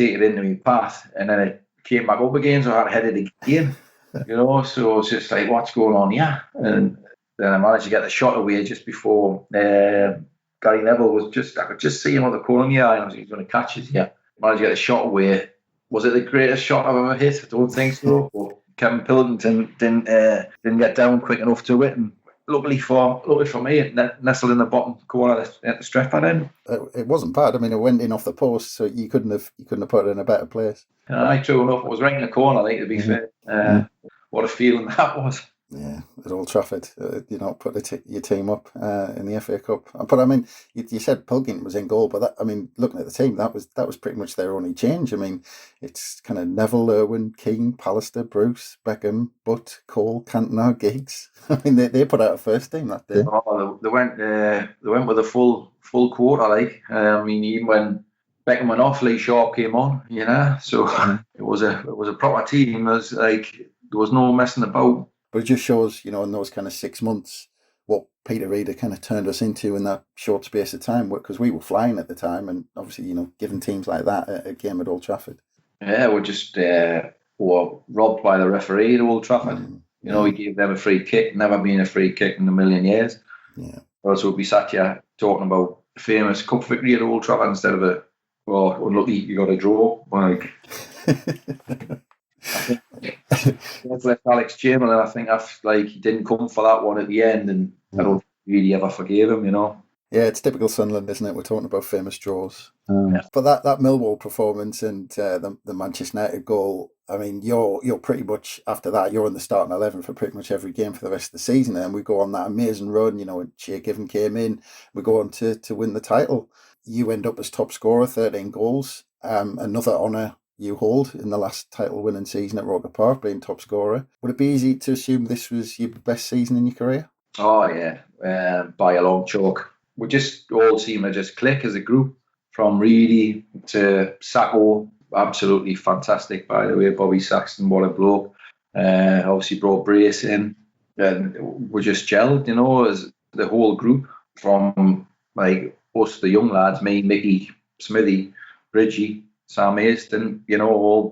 B: it into my path, and then it came back up again, so I had to head it again. So it's just like, what's going on here? And then I managed to get the shot away just before Gary Neville I could just see him on the corner of my eye, and I was going to catch it. Yeah, managed to get the shot away. Was it the greatest shot I've ever hit? I don't think so. But Kevin Pilkington didn't get down quick enough to it, and luckily for me, it nestled in the bottom corner at the stretch pad end.
A: It wasn't bad. I mean, it went in off the post, so you couldn't have put it in a better place.
B: True enough, it was right in the corner. I think, to be fair, what a feeling that was.
A: Yeah, at Old Trafford, put your team up in the FA Cup. But I mean, you said Pilkington was in goal, but looking at the team, that was pretty much their only change. I mean, it's kind of Neville, Irwin, Keane, Pallister, Bruce, Beckham, Butt, Cole, Cantona, Giggs. I mean, they put out a first team that day.
B: Oh, they went with a full quarter. Like, I mean, even when Beckham went off, Lee Sharp came on. So it was a proper team. There was no messing about.
A: But it just shows, in those kind of 6 months, what Peter Reid kind of turned us into in that short space of time, because we were flying at the time, and obviously, giving teams like that a game at Old Trafford. Yeah,
B: we're just were robbed by the referee at Old Trafford. He gave them a free kick, never been a free kick in a million years.
A: Yeah.
B: Also, we sat here talking about the famous cup victory at Old Trafford instead of unlucky you got a draw. Like. Left Alex Chamberlain, I think he didn't come for that one at the end, and I don't really ever forgave him.
A: Yeah, it's typical Sunderland, isn't it? We're talking about famous draws. But that Millwall performance and the Manchester United goal, I mean, you're pretty much, after that, you're in the starting 11 for pretty much every game for the rest of the season, and we go on that amazing run. When Shea Given came in, we go on to win the title. You end up as top scorer, 13 goals. Another honour you hold in the last title-winning season at Roker Park, being top scorer. Would it be easy to assume this was your best season in your career?
B: Oh, yeah, by a long chalk. We just all seem to just click as a group, from Reid to Sacco. Absolutely fantastic, by the way. Bobby Saxton, what a bloke. Obviously brought Brace in. and we just gelled, you know, as the whole group, from like us, the young lads, me, Mickey, Smithy, Bridgie, Sam Aston, you know,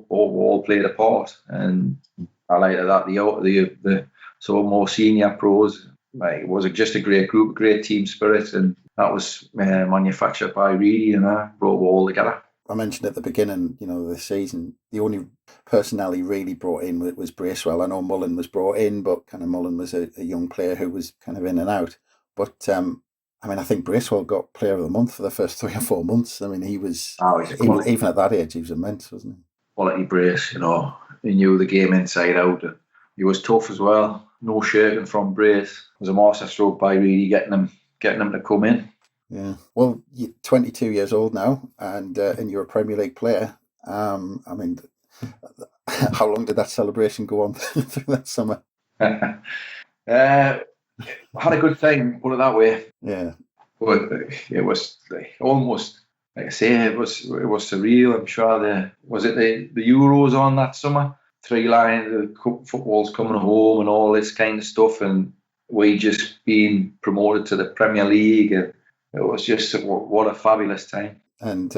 B: all played a part. And I like that the sort of more senior pros, like, it was just a great group, great team spirit, and that was manufactured by Reid, and brought it all together.
A: I mentioned at the beginning, you know, the season, the only personnel he really brought in was Bracewell. I know Mullen was brought in, but kind of Mullen was a young player who was kind of in and out. But I mean, I think Bracewell got Player of the Month for the first 3 or 4 months. I mean, he was even at that age, he was immense, wasn't he?
B: Quality Brace, you know. He knew the game inside out. He was tough as well. No shirking from Brace. It was a master stroke by really getting him to come in.
A: Yeah. Well, you're 22 years old now, and you're a Premier League player. I mean, how long did that celebration go on through that summer?
B: I had a good time, put it that way.
A: Yeah.
B: But it was almost, like I say, it was surreal. I'm sure the Euros on that summer, 3 lines, the cup football's coming home and all this kind of stuff, and we just being promoted to the Premier League, and it was just what a fabulous time.
A: And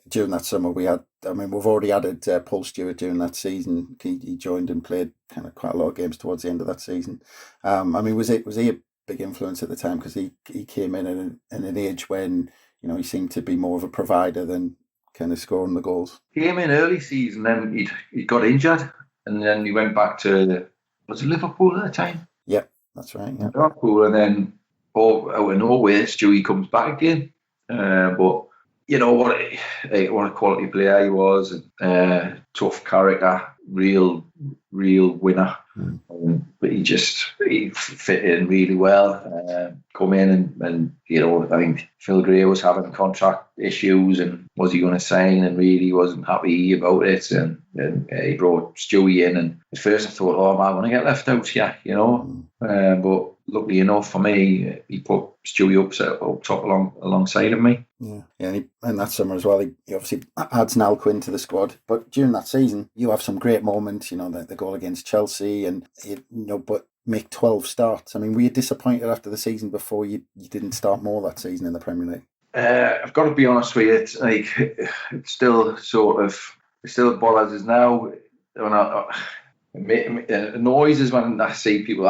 A: during that summer, we've already added Paul Stewart during that season. He joined and played kind of quite a lot of games towards the end of that season. I mean, was he a big influence at the time, because he came in at an age when, you know, he seemed to be more of a provider than kind of scoring the goals?
B: He came in early season, then he got injured, and then he went back to, was it Liverpool at the time?
A: Yeah, that's right. Yeah.
B: Liverpool, and then out of nowhere, Stewie comes back again. But you know what a quality player he was, tough character, real winner. But he fit in really well. Come in and you know, I think Phil Gray was having contract issues, and was he going to sign, and really wasn't happy about it, and he brought Stewie in, and at first I thought, oh, am I going to get left out here, you know? But luckily enough for me, he put Stewie up top alongside of me.
A: Yeah, and that summer as well, he obviously adds Niall Quinn to the squad. But during that season, you have some great moments, you know, the goal against Chelsea, and but make 12 starts. I mean, were you disappointed after the season before you didn't start more that season in the Premier League?
B: I've got to be honest with you, it's still bothers us now. It annoys us when I see people,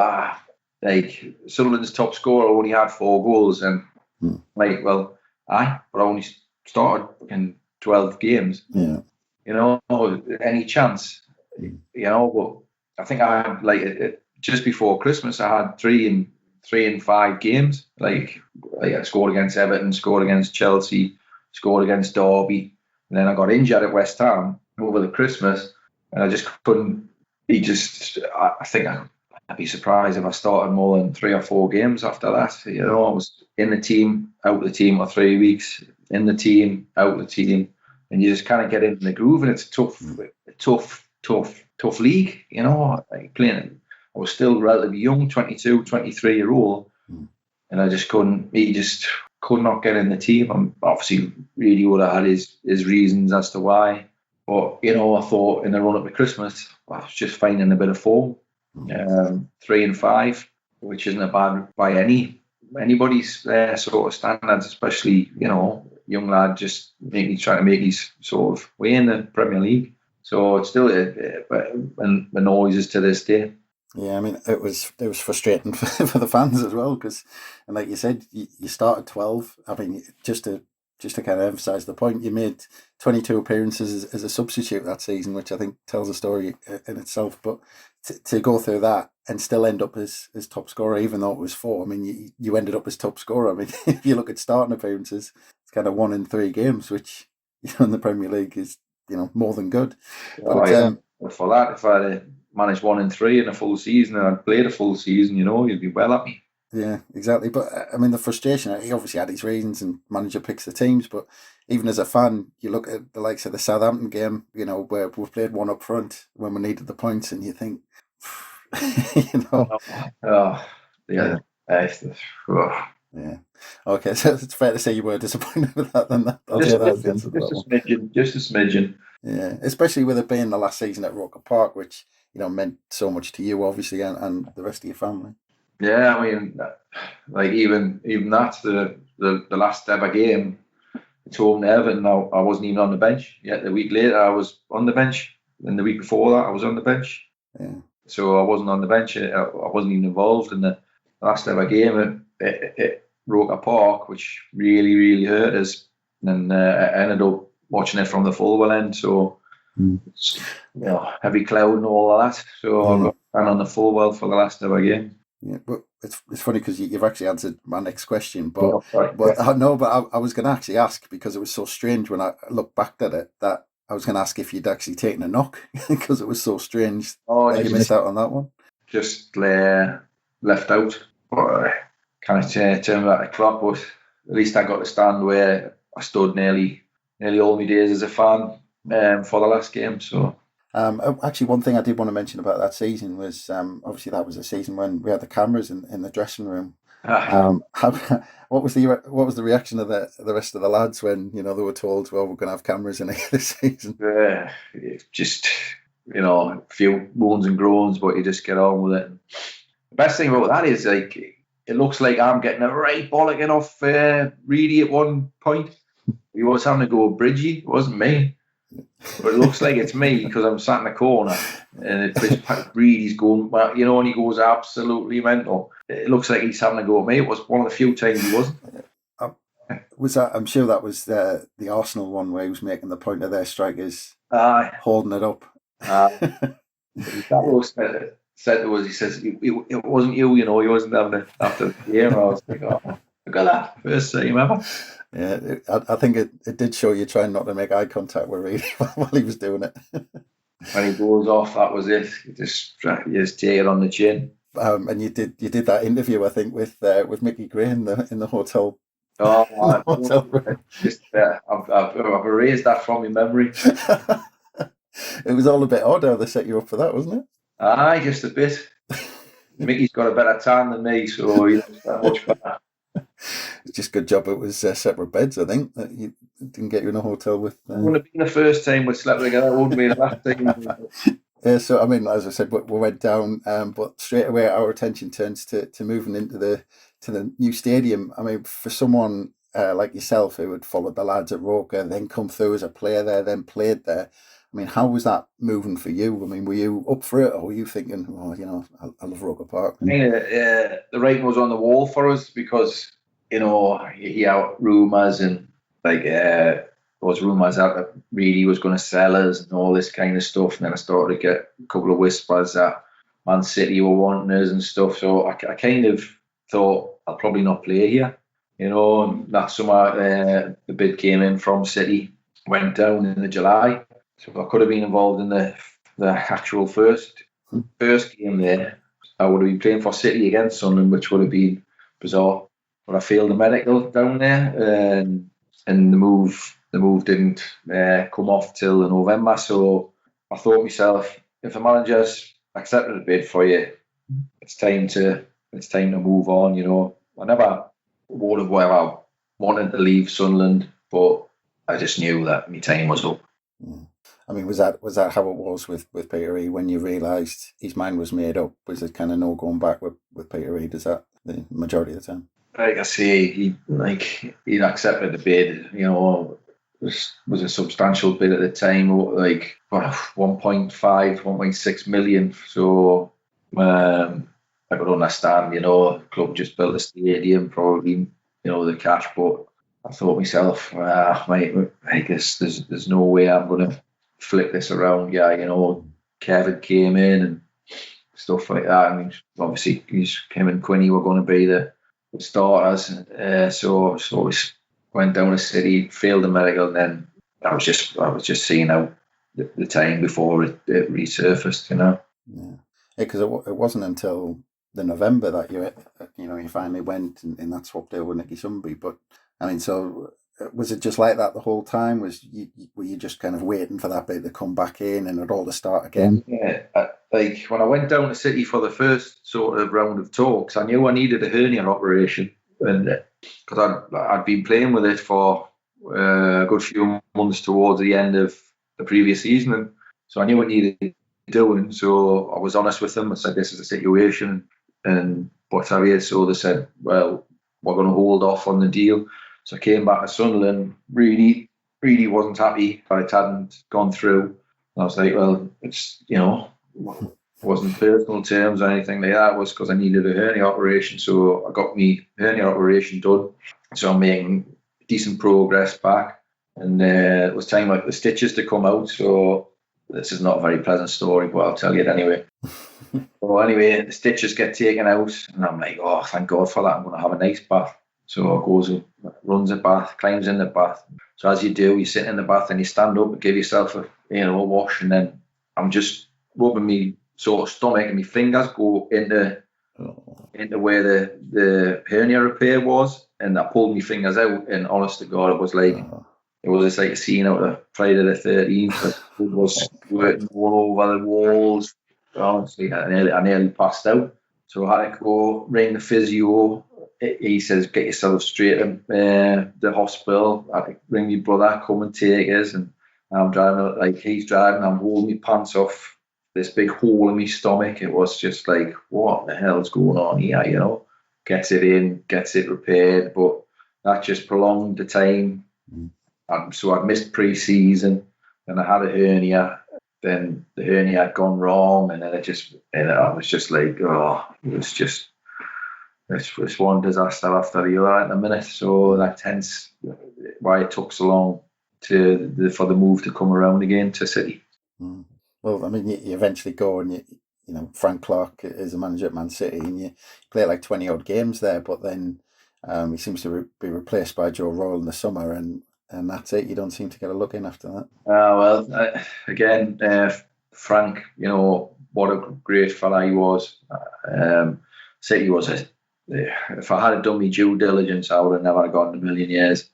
B: like Sunderland's top scorer only had 4 goals, and like, well, but I only started in 12 games.
A: Yeah,
B: you know, any chance, you know. But I think I had just before Christmas, I had 3 in 5 games. Like I scored against Everton, scored against Chelsea, scored against Derby, and then I got injured at West Ham over the Christmas, and I just couldn't. I think I'd be surprised if I started more than 3 or 4 games after that. You know, I was in the team, out the team for 3 weeks, in the team, out the team, and you just kind of get in the groove, and it's a tough league. You know, like playing. I was still relatively young, 22, 23-year-old, and I just couldn't. He just could not get in the team. I'm obviously really would have had his reasons as to why, but you know, I thought in the run up to Christmas, I was just finding a bit of form. 3 and 5, which isn't a bad by anybody's sort of standards, especially, you know, young lad just maybe trying to make his sort of way in the Premier League. So it's still annoys us to this day.
A: Yeah, I mean, it was frustrating for the fans as well, because, and like you said, you started 12. I mean, just to kind of emphasise the point, you made 22 appearances as a substitute that season, which I think tells a story in itself. But to go through that and still end up as top scorer, even though it was 4, I mean, you ended up as top scorer. I mean, if you look at starting appearances, it's kind of 1 in 3 games, which, you know, in the Premier League is, you know, more than good.
B: But for that, if I managed 1 in 3 in a full season and I'd played a full season, you know, you'd be well at me.
A: Yeah, exactly. But I mean, the frustration, he obviously had his reasons, and manager picks the teams, but even as a fan, you look at the likes of the Southampton game, you know, where we played 1 up front when we needed the points, and you think, you know.
B: Yeah.
A: Yeah. Okay, so it's fair to say you were disappointed with that. Then I'll
B: Just,
A: take that as the answer to
B: just
A: that
B: a
A: one.
B: smidgen, just a smidgen.
A: Yeah, especially with it being the last season at Roker Park, which meant so much to you, obviously, and the rest of your family.
B: Yeah, I mean, like even that the last ever game, it's home to Everton. I wasn't even on the bench yet. The week later, I was on the bench, and the week before that, I was on the bench.
A: Yeah.
B: So I wasn't on the bench. I wasn't even involved in the last ever game at Roker Park, which really, really hurt us. And I ended up watching it from the Fulwell end. So, it's, heavy cloud and all of that. So I got on the Fulwell for the last ever game.
A: Yeah, but it's funny because you've actually answered my next question, but
B: Oh, sorry.
A: I was going to actually ask because it was so strange when I looked back at it that I was going to ask if you'd actually taken a knock because it was so strange that you missed out on that one.
B: Just left out. But kind of turned back the clock, but at least I got to stand where I stood nearly all my days as a fan for the last game. So.
A: Actually, one thing I did want to mention about that season was obviously that was a season when we had the cameras in the dressing room. What was the reaction of the rest of the lads when they were told, well, we're going to have cameras in here this season?
B: Just a few moans and groans, but you just get on with it. The best thing about that is like it looks like I'm getting a right bollocking off Reid at one point. He was having to go Bridgie, it wasn't me. But it looks like it's me because I'm sat in the corner and Reid is going, and he goes absolutely mental. It looks like he's having to go at me. It was one of the few times he wasn't.
A: Was that? I'm sure that was the Arsenal one where he was making the point of their strikers holding it up.
B: That was said to us. He says it wasn't you. He wasn't having it after the game. I was like, oh, look at that first time ever.
A: Yeah, I think it did show you trying not to make eye contact with Reid while he was doing it.
B: When he goes off, that was it. You just take it on the chin.
A: And you did that interview, I think, with Mickey Gray in the hotel.
B: Oh, hotel room. I've erased that from my memory.
A: It was all a bit odd how they set you up for that, wasn't it?
B: Aye, just a bit. Mickey's got a better tan than me, so he's much better.
A: It's just a good job it was separate beds, I think, that you didn't get you in a hotel with.
B: It wouldn't have been the first time we slept together, it wouldn't be the last time.
A: Yeah, so I mean, as I said, we went down, but straight away our attention turns to moving into the new stadium. I mean, for someone like yourself who had followed the lads at Roker, then come through as a player there, then played there. I mean, how was that moving for you? I mean, were you up for it, or were you thinking, I love Roker Park?
B: I mean, the writing was on the wall for us because, you hear rumours and like there was rumours that Reid was going to sell us and all this kind of stuff. And then I started to get a couple of whispers that Man City were wanting us and stuff. So I kind of thought I'll probably not play here, and that summer the bid came in from City, went down in the July. So I could have been involved in the actual first game there. I would have been playing for City against Sunderland, which would have been bizarre. But I failed the medical down there, and the move didn't come off till November. So I thought myself, if the manager's accepted a bid for you, it's time to move on. I never would have ever wanted to leave Sunderland, but I just knew that my time was up.
A: Yeah. I mean, was that how it was with Peter Reid when you realised his mind was made up? Was it kind of no going back with Peter Reid? Is that the majority of the time?
B: Like I say, he'd accepted the bid. Was a substantial bid at the time, like 1.5, 1.6 million. So I could understand, the club just built a stadium, probably, the cash, but I thought myself, mate, I guess there's no way I'm going to flip this around. Yeah, Kevin came in and stuff like that. I mean, obviously, him and Quinny were going to be the starters. So we went down to City, failed the medical, and then I was just seeing out the time before it resurfaced.
A: Yeah, because it wasn't until the November that you finally went and that swapped out with Nicky Sumby. But I mean, so was it just like that the whole time? Were you just kind of waiting for that bit to come back in and it all to start again?
B: Yeah, like when I went down to City for the first sort of round of talks, I knew I needed a hernia operation. and because I'd been playing with it for a good few months towards the end of the previous season, and so I knew it needed doing. So I was honest with them. I said, "This is the situation," and what have you. So they said, "Well, we're going to hold off on the deal." So I came back to Sunderland. Really wasn't happy that it hadn't gone through. And I was like, "Well, it's it wasn't personal terms or anything like that. It was because I needed a hernia operation. So I got my hernia operation done. So I'm making decent progress back. And it was time like the stitches to come out. So this is not a very pleasant story, but I'll tell you it anyway. So anyway, the stitches get taken out. And I'm like, oh, thank God for that. I'm going to have a nice bath. So I goes and runs a bath, climbs in the bath. So as you do, you sit in the bath and you stand up and give yourself a wash. And then I'm just rubbing me sort of stomach, and my fingers go into where the hernia repair was, and I pulled my fingers out, and honest to God, it was just like a scene out of Friday the 13th. It was squirting all over the walls. Honestly, I nearly passed out. So I had to go ring the physio. He says, "Get yourself straight to the hospital." I had to ring my brother, come and take us, and I'm driving, like he's driving, I'm holding my pants off this big hole in my stomach. It was just like, what the hell's going on here, Gets it in, gets it repaired, but that just prolonged the time. So I'd missed pre-season, and I had a hernia. Then the hernia had gone wrong, and then I was just like, it's one disaster after the other in a minute. So that's hence why it took so long for the move to come around again to City.
A: Well, I mean, you eventually go, and Frank Clark is a manager at Man City, and you play like 20 odd games there, but then he seems to be replaced by Joe Royle in the summer, and that's it. You don't seem to get a look in after that.
B: Again, Frank, what a great fella he was. City was if I had done my due diligence, I would have never gone in a million years.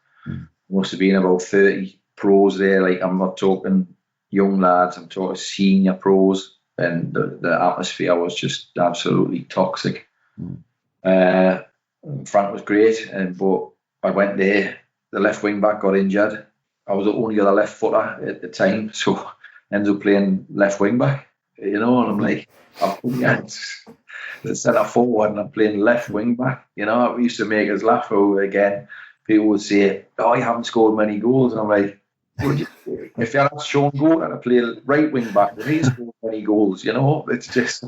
B: Must have been about 30 pros there. Like, I'm not talking young lads, I'm talking senior pros, and the atmosphere was just absolutely toxic. Frank was great, but I went there, the left wing back got injured. I was the only other left footer at the time, so I ended up playing left wing back, and I'm like, the centre forward, and I'm playing left wing back. It used to make us laugh. Again, people would say, "Oh, you haven't scored many goals," and I'm like, if you had Sean Gordon to play right wing back, then he scored many goals. It's just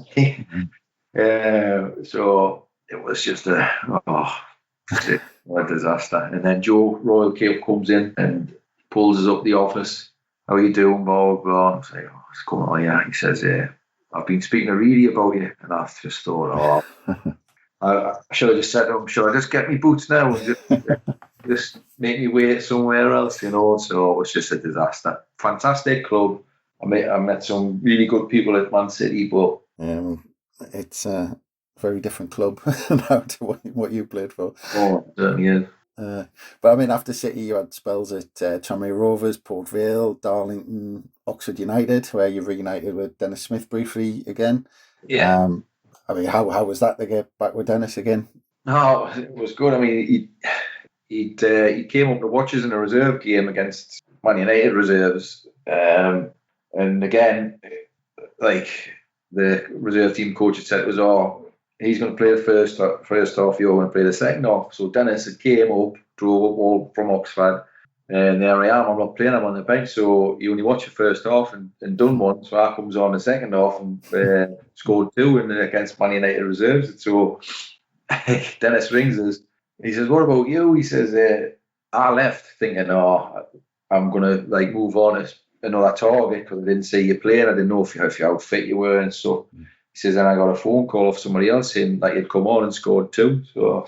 B: so it was just a disaster. And then Joe Royle comes in and pulls us up the office. "How are you doing, Bob?" I was like, "What's going on here?" He says, "I've been speaking to Reid about you," and I just thought, I should have just said to him, "Should I just get me boots now and just make me wait somewhere else?" So it was just a disaster. Fantastic club. I met some really good people at Man City, but
A: it's a very different club now to what you played for.
B: Oh, it certainly is.
A: But I mean, after City, you had spells at Tranmere Rovers, Port Vale, Darlington, Oxford United, where you reunited with Denis Smith briefly again.
B: Yeah.
A: I mean, how was that to get back with Denis again?
B: No, it was good. I mean, he came up to watch us in a reserve game against Man United reserves, and again, like the reserve team coach had said, it was he's going to play the first half, you're going to play the second half. So Denis had came up, drove up all from Oxford, and there I am. I'm not playing him on the bench, so you only watch the first half and done one. So I comes on the second half and scored 2 against Man United reserves. So Denis rings us. He says, "What about you?" He says, "I left thinking, I'm going to move on as another target because I didn't see you playing. I didn't know how fit you were and stuff." He says, "And I got a phone call off somebody else saying that you'd come on and scored 2. So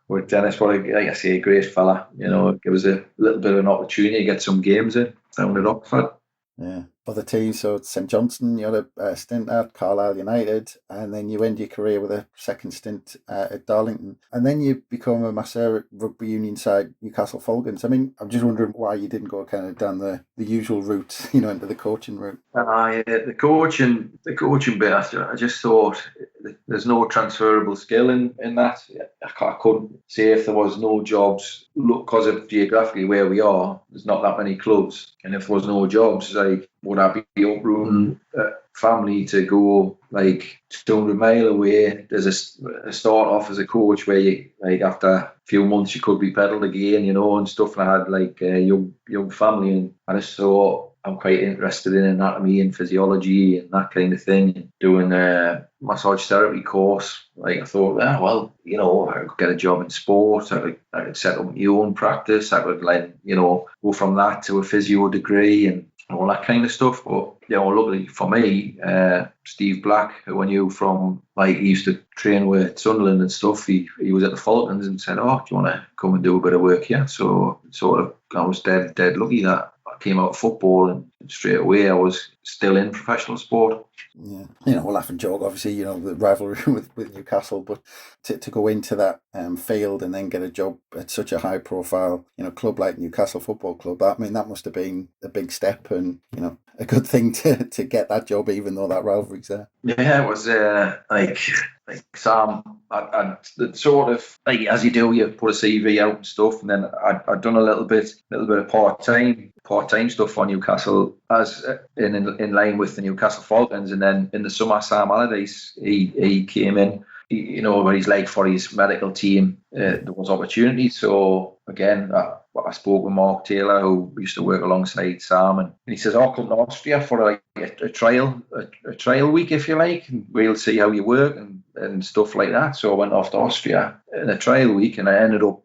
B: with Denis, like I say, a great fella. Give us a little bit of an opportunity to get some games in down at Oxford.
A: Yeah. Other teams, so St Johnstone, you had a stint at Carlisle United, and then you end your career with a second stint at Darlington, and then you become a masseur at rugby union side Newcastle Falcons. I mean, I'm just wondering why you didn't go kind of down the usual route, into the coaching route.
B: The coaching bit. I just thought there's no transferable skill in that. I couldn't say if there was no jobs, look, because of geographically where we are, there's not that many clubs. And if there was no jobs, like, would I be uprooting family to go like 200 mile away? There's a start off as a coach where you, like, after a few months you could be peddled again, and stuff. And I had like a young family, and I just thought I'm quite interested in anatomy and physiology and that kind of thing. And doing a massage therapy course, like, I thought, I could get a job in sport. I could set up my own practice. I could, like, go from that to a physio degree and all that kind of stuff. But luckily for me, Steve Black, who I knew from, like, he used to train with Sunderland and stuff, he was at the Falcons and said, "Oh, do you want to come and do a bit of work here?" So sort of, I was dead lucky that I came out of football and straight away I was still in professional sport.
A: Yeah, we'll laugh and joke, obviously, the rivalry with Newcastle, but to go into that field and then get a job at such a high profile, club like Newcastle Football Club, that must have been a big step and, a good thing to get that job, even though that rivalry's there. Yeah,
B: it was like Sam, I'd sort of, like, as you do, you put a CV out and stuff, and then I'd done a little bit of part-time stuff for Newcastle as in line with the Newcastle Falcons. And then in the summer holidays, he came in, where he's like for his medical team, there was opportunity. So again, I spoke with Mark Taylor, who used to work alongside Sam, and he says, "I'll come to Austria for a trial week, if you like, and we'll see how you work and stuff like that." So I went off to Austria in a trial week, and I ended up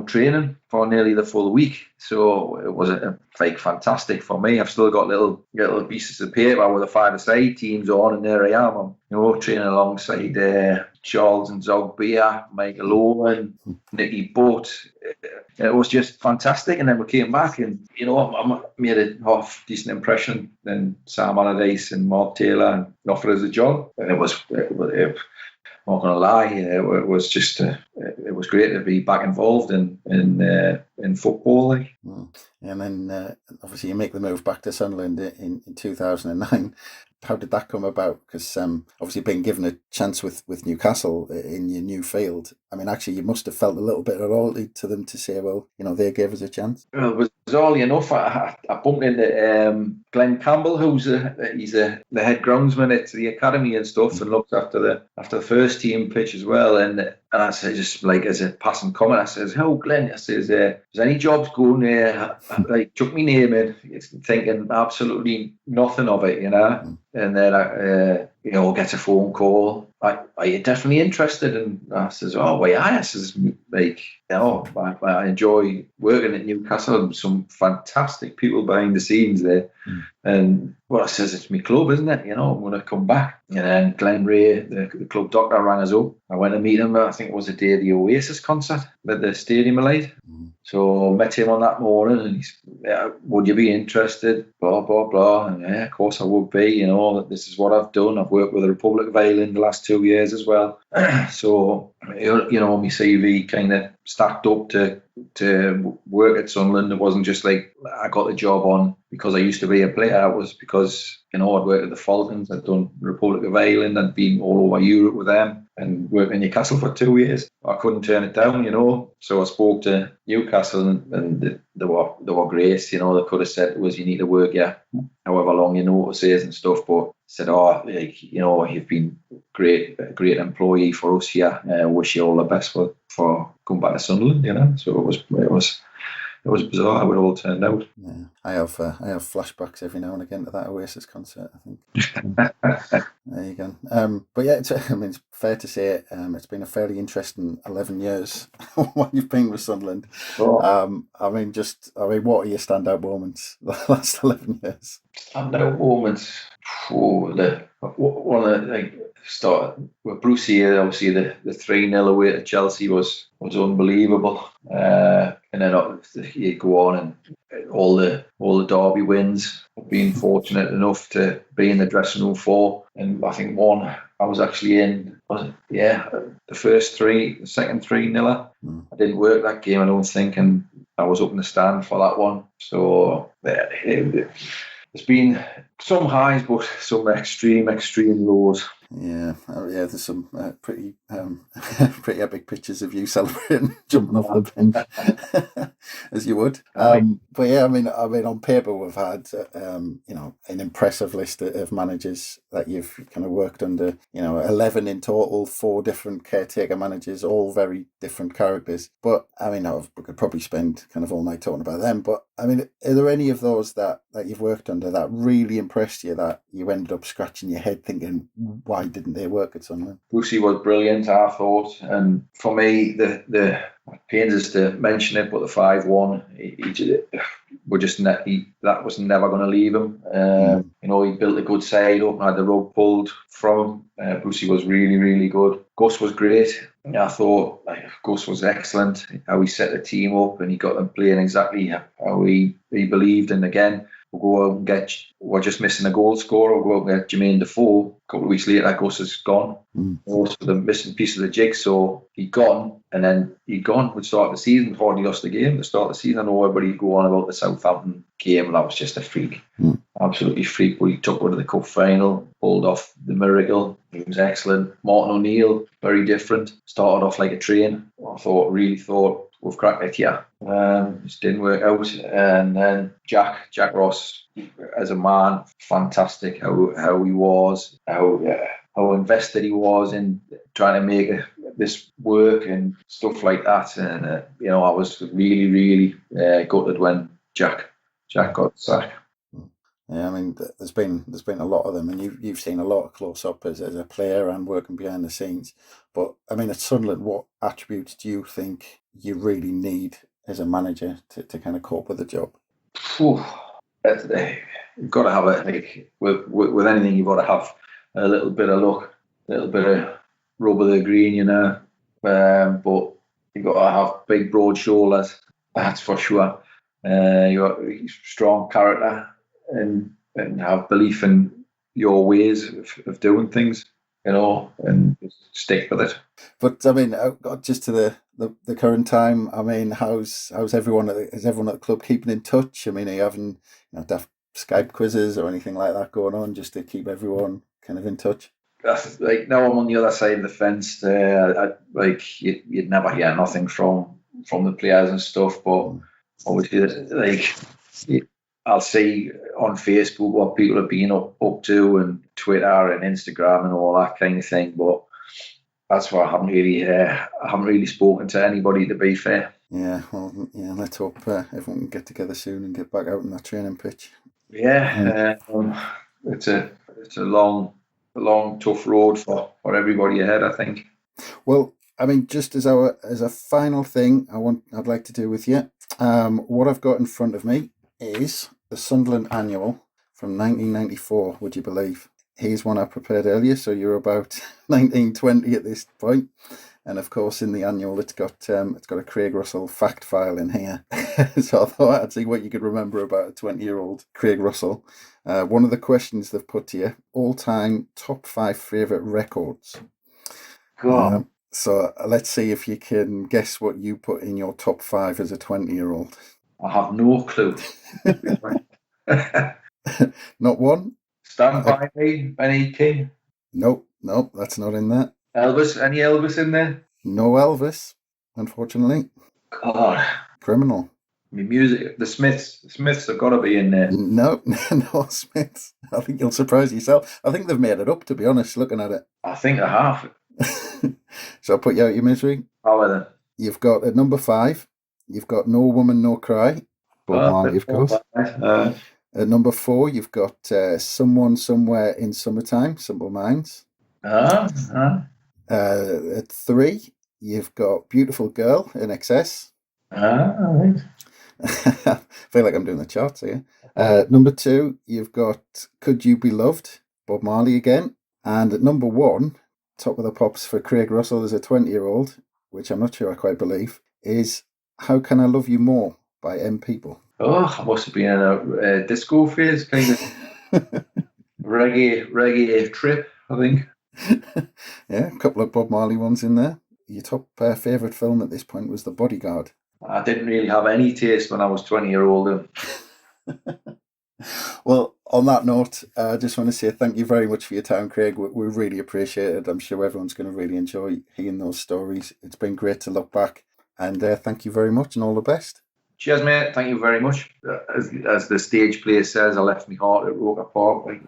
B: training for nearly the full week. So it was fantastic for me. I've still got little pieces of paper with the five-a-side teams on, and there I am. I'm training alongside Charles and Zog Beer, Michael Owen, Nicky Butt. It was just fantastic. And then we came back, and I made a half decent impression. Then Sam Allardyce and Mark Taylor offered us a job, and it was I'm not going to lie, it was just it was great to be back involved in football. Like.
A: And then obviously you make the move back to Sunderland in 2009. How did that come about? Because obviously being given a chance with Newcastle in your new field, I mean, actually you must have felt a little bit of loyalty to them to say, well, they gave us a chance.
B: Well, it was bizarrely enough, I bumped into Glenn Campbell, who's the head groundsman at the academy and stuff, and looked after the first team pitch as well. And I said, just like as a passing comment, I says, "Oh, Glenn," I says, "There's any jobs going there?" Like, chuck me name in, thinking absolutely nothing of it, And then gets a phone call. Are you definitely interested? And I says, "Oh, well, yeah." I says, like, I enjoy working at Newcastle. Some fantastic people behind the scenes there. And I says, "It's my club, isn't it? I'm going to come back." And then Glenn Ray, the club doctor, rang us up. I went to meet him. I think it was the day of the Oasis concert at the Stadium of Light. So met him on that morning, and he's, "Would you be interested?" Blah blah blah. And yeah, of course I would be. This is what I've done. I've worked with the Republic of Ireland the last 2 years as well. So my CV kind of stacked up to work at Sunderland. It wasn't just like I got the job on because I used to be a player. It was because I'd worked at the Falcons. I'd done Republic of Ireland. I'd been all over Europe with them and worked in Newcastle for 2 years. I couldn't turn it down, So I spoke to Newcastle, and they were great. They could have said to us, "You need to work here, however long your notice is and stuff." But said, "You've been a great employee for us here. Wish you all the best for coming back to Sunderland." So it was bizarre how it all turned out.
A: Yeah, I have flashbacks every now and again to that Oasis concert, I think. There you go. But yeah, it's fair to say it's been a fairly interesting 11 years while you've been with Sunderland.
B: Oh.
A: What are your standout moments the last 11 years?
B: Standout moments? One of the started with Brucey here. Obviously, the 3-0 away to Chelsea was unbelievable. And then you go on and all the derby wins. I've been fortunate enough to be in the dressing room for, and I think one I was actually in. The first three, the second 3-0. I didn't work that game, I don't think, and I was up in the stand for that one. So there's been some highs, but some extreme lows.
A: Yeah, there's some pretty pretty epic pictures of you celebrating jumping off the bench, as you would. But yeah, I mean, on paper we've had an impressive list of managers that you've kind of worked under. 11 in total, 4 different caretaker managers, all very different characters. But I mean, we could probably spend kind of all night talking about them. But I mean, are there any of those that you've worked under that really impressed you, that you ended up scratching your head thinking, why didn't they work at Sunderland?
B: Brucey was brilliant, I thought, and for me, the pains us to mention it, but the 5-1, that was never going to leave him. He built a good side up and had the rug pulled from him. Brucey was really, really good. Gus was great. I thought Gus was excellent. How he set the team up and he got them playing exactly how he believed. And again, we're just missing a goal scorer. We'll go out and get Jermaine Defoe. A couple of weeks later, Gus is gone. Also the missing piece of the jigsaw, he'd gone, and then he'd gone. We'd start the season, hardly lost the game. To start the season, I know everybody go on about the Southampton game, and that was just a freak. Absolutely freak. But he took one to the cup final, pulled off the miracle. He was excellent. Martin O'Neill, very different. Started off like a train. Really thought we've cracked it here. Just didn't work out. And then Jack Ross, as a man, fantastic. How he was, how invested he was in trying to make this work and stuff like that. And I was really, really gutted when Jack got sacked.
A: Yeah, I mean, there's been a lot of them, and you've seen a lot of close up as a player and working behind the scenes. But I mean, at Sunderland, what attributes do you think you really need as a manager to kind of cope with the job?
B: You've got to have it. With anything, you've got to have a little bit of luck, a little bit of rub of the green, but you've got to have big, broad shoulders. That's for sure. You got strong character and have belief in your ways of doing things, and just stick with it.
A: But I mean, just to the current time, I mean, how's everyone is everyone at the club keeping in touch? I mean, are you having daft Skype quizzes or anything like that going on just to keep everyone kind of in touch?
B: That's now I'm on the other side of the fence. You'd never hear nothing from the players and stuff, but obviously, I'll see on Facebook what people have been up to, and Twitter and Instagram and all that kind of thing. But that's why I haven't really spoken to anybody, to be fair.
A: Yeah, well, yeah. Let's hope everyone can get together soon and get back out on that training pitch.
B: Yeah, it's a long, tough road for everybody ahead, I think.
A: Well, I mean, just as a final thing, I'd like to do with you. What I've got in front of me is the Sunderland Annual from 1994. Would you believe? Here's one I prepared earlier, so you're about 1920 at this point. And of course, in the annual, it's got a Craig Russell fact file in here. So I thought I'd see what you could remember about a 20-year-old Craig Russell. One of the questions they've put to you: all-time top 5 favourite records. So let's see if you can guess what you put in your top 5 as a 20-year-old.
B: I have no clue.
A: Not one?
B: Stand By Me, Benny King?
A: Nope, that's not in there.
B: Elvis? Any Elvis in there?
A: No Elvis, unfortunately.
B: God.
A: Criminal.
B: Music, the Smiths have got to be in there.
A: No Smiths. I think you'll surprise yourself. I think they've made it up, to be honest, looking at it.
B: I think they have.
A: So I'll put you out of your misery.
B: How are they?
A: You've got at number 5, you've got No Woman, No Cry. Bob Marley, of course. At number 4, you've got Someone, Somewhere in Summertime, Simple Minds. At 3, you've got Beautiful Girl, In Excess.
B: Right.
A: I feel like I'm doing the charts here. Number 2, you've got Could You Be Loved, Bob Marley again. And at number 1, top of the pops for Craig Russell as a 20-year-old, which I'm not sure I quite believe, is How Can I Love You More by M People.
B: Oh, I must have been in a disco phase, kind of reggae trip, I think.
A: Yeah, a couple of Bob Marley ones in there. Your top favourite film at this point was The Bodyguard.
B: I didn't really have any taste when I was 20-year-old.
A: Well, on that note, I just want to say thank you very much for your time, Craig. We really appreciate it. I'm sure everyone's going to really enjoy hearing those stories. It's been great to look back, and thank you very much and all the best.
B: Cheers, mate. Thank you very much. As the stage play says, I left my heart at Roker Park.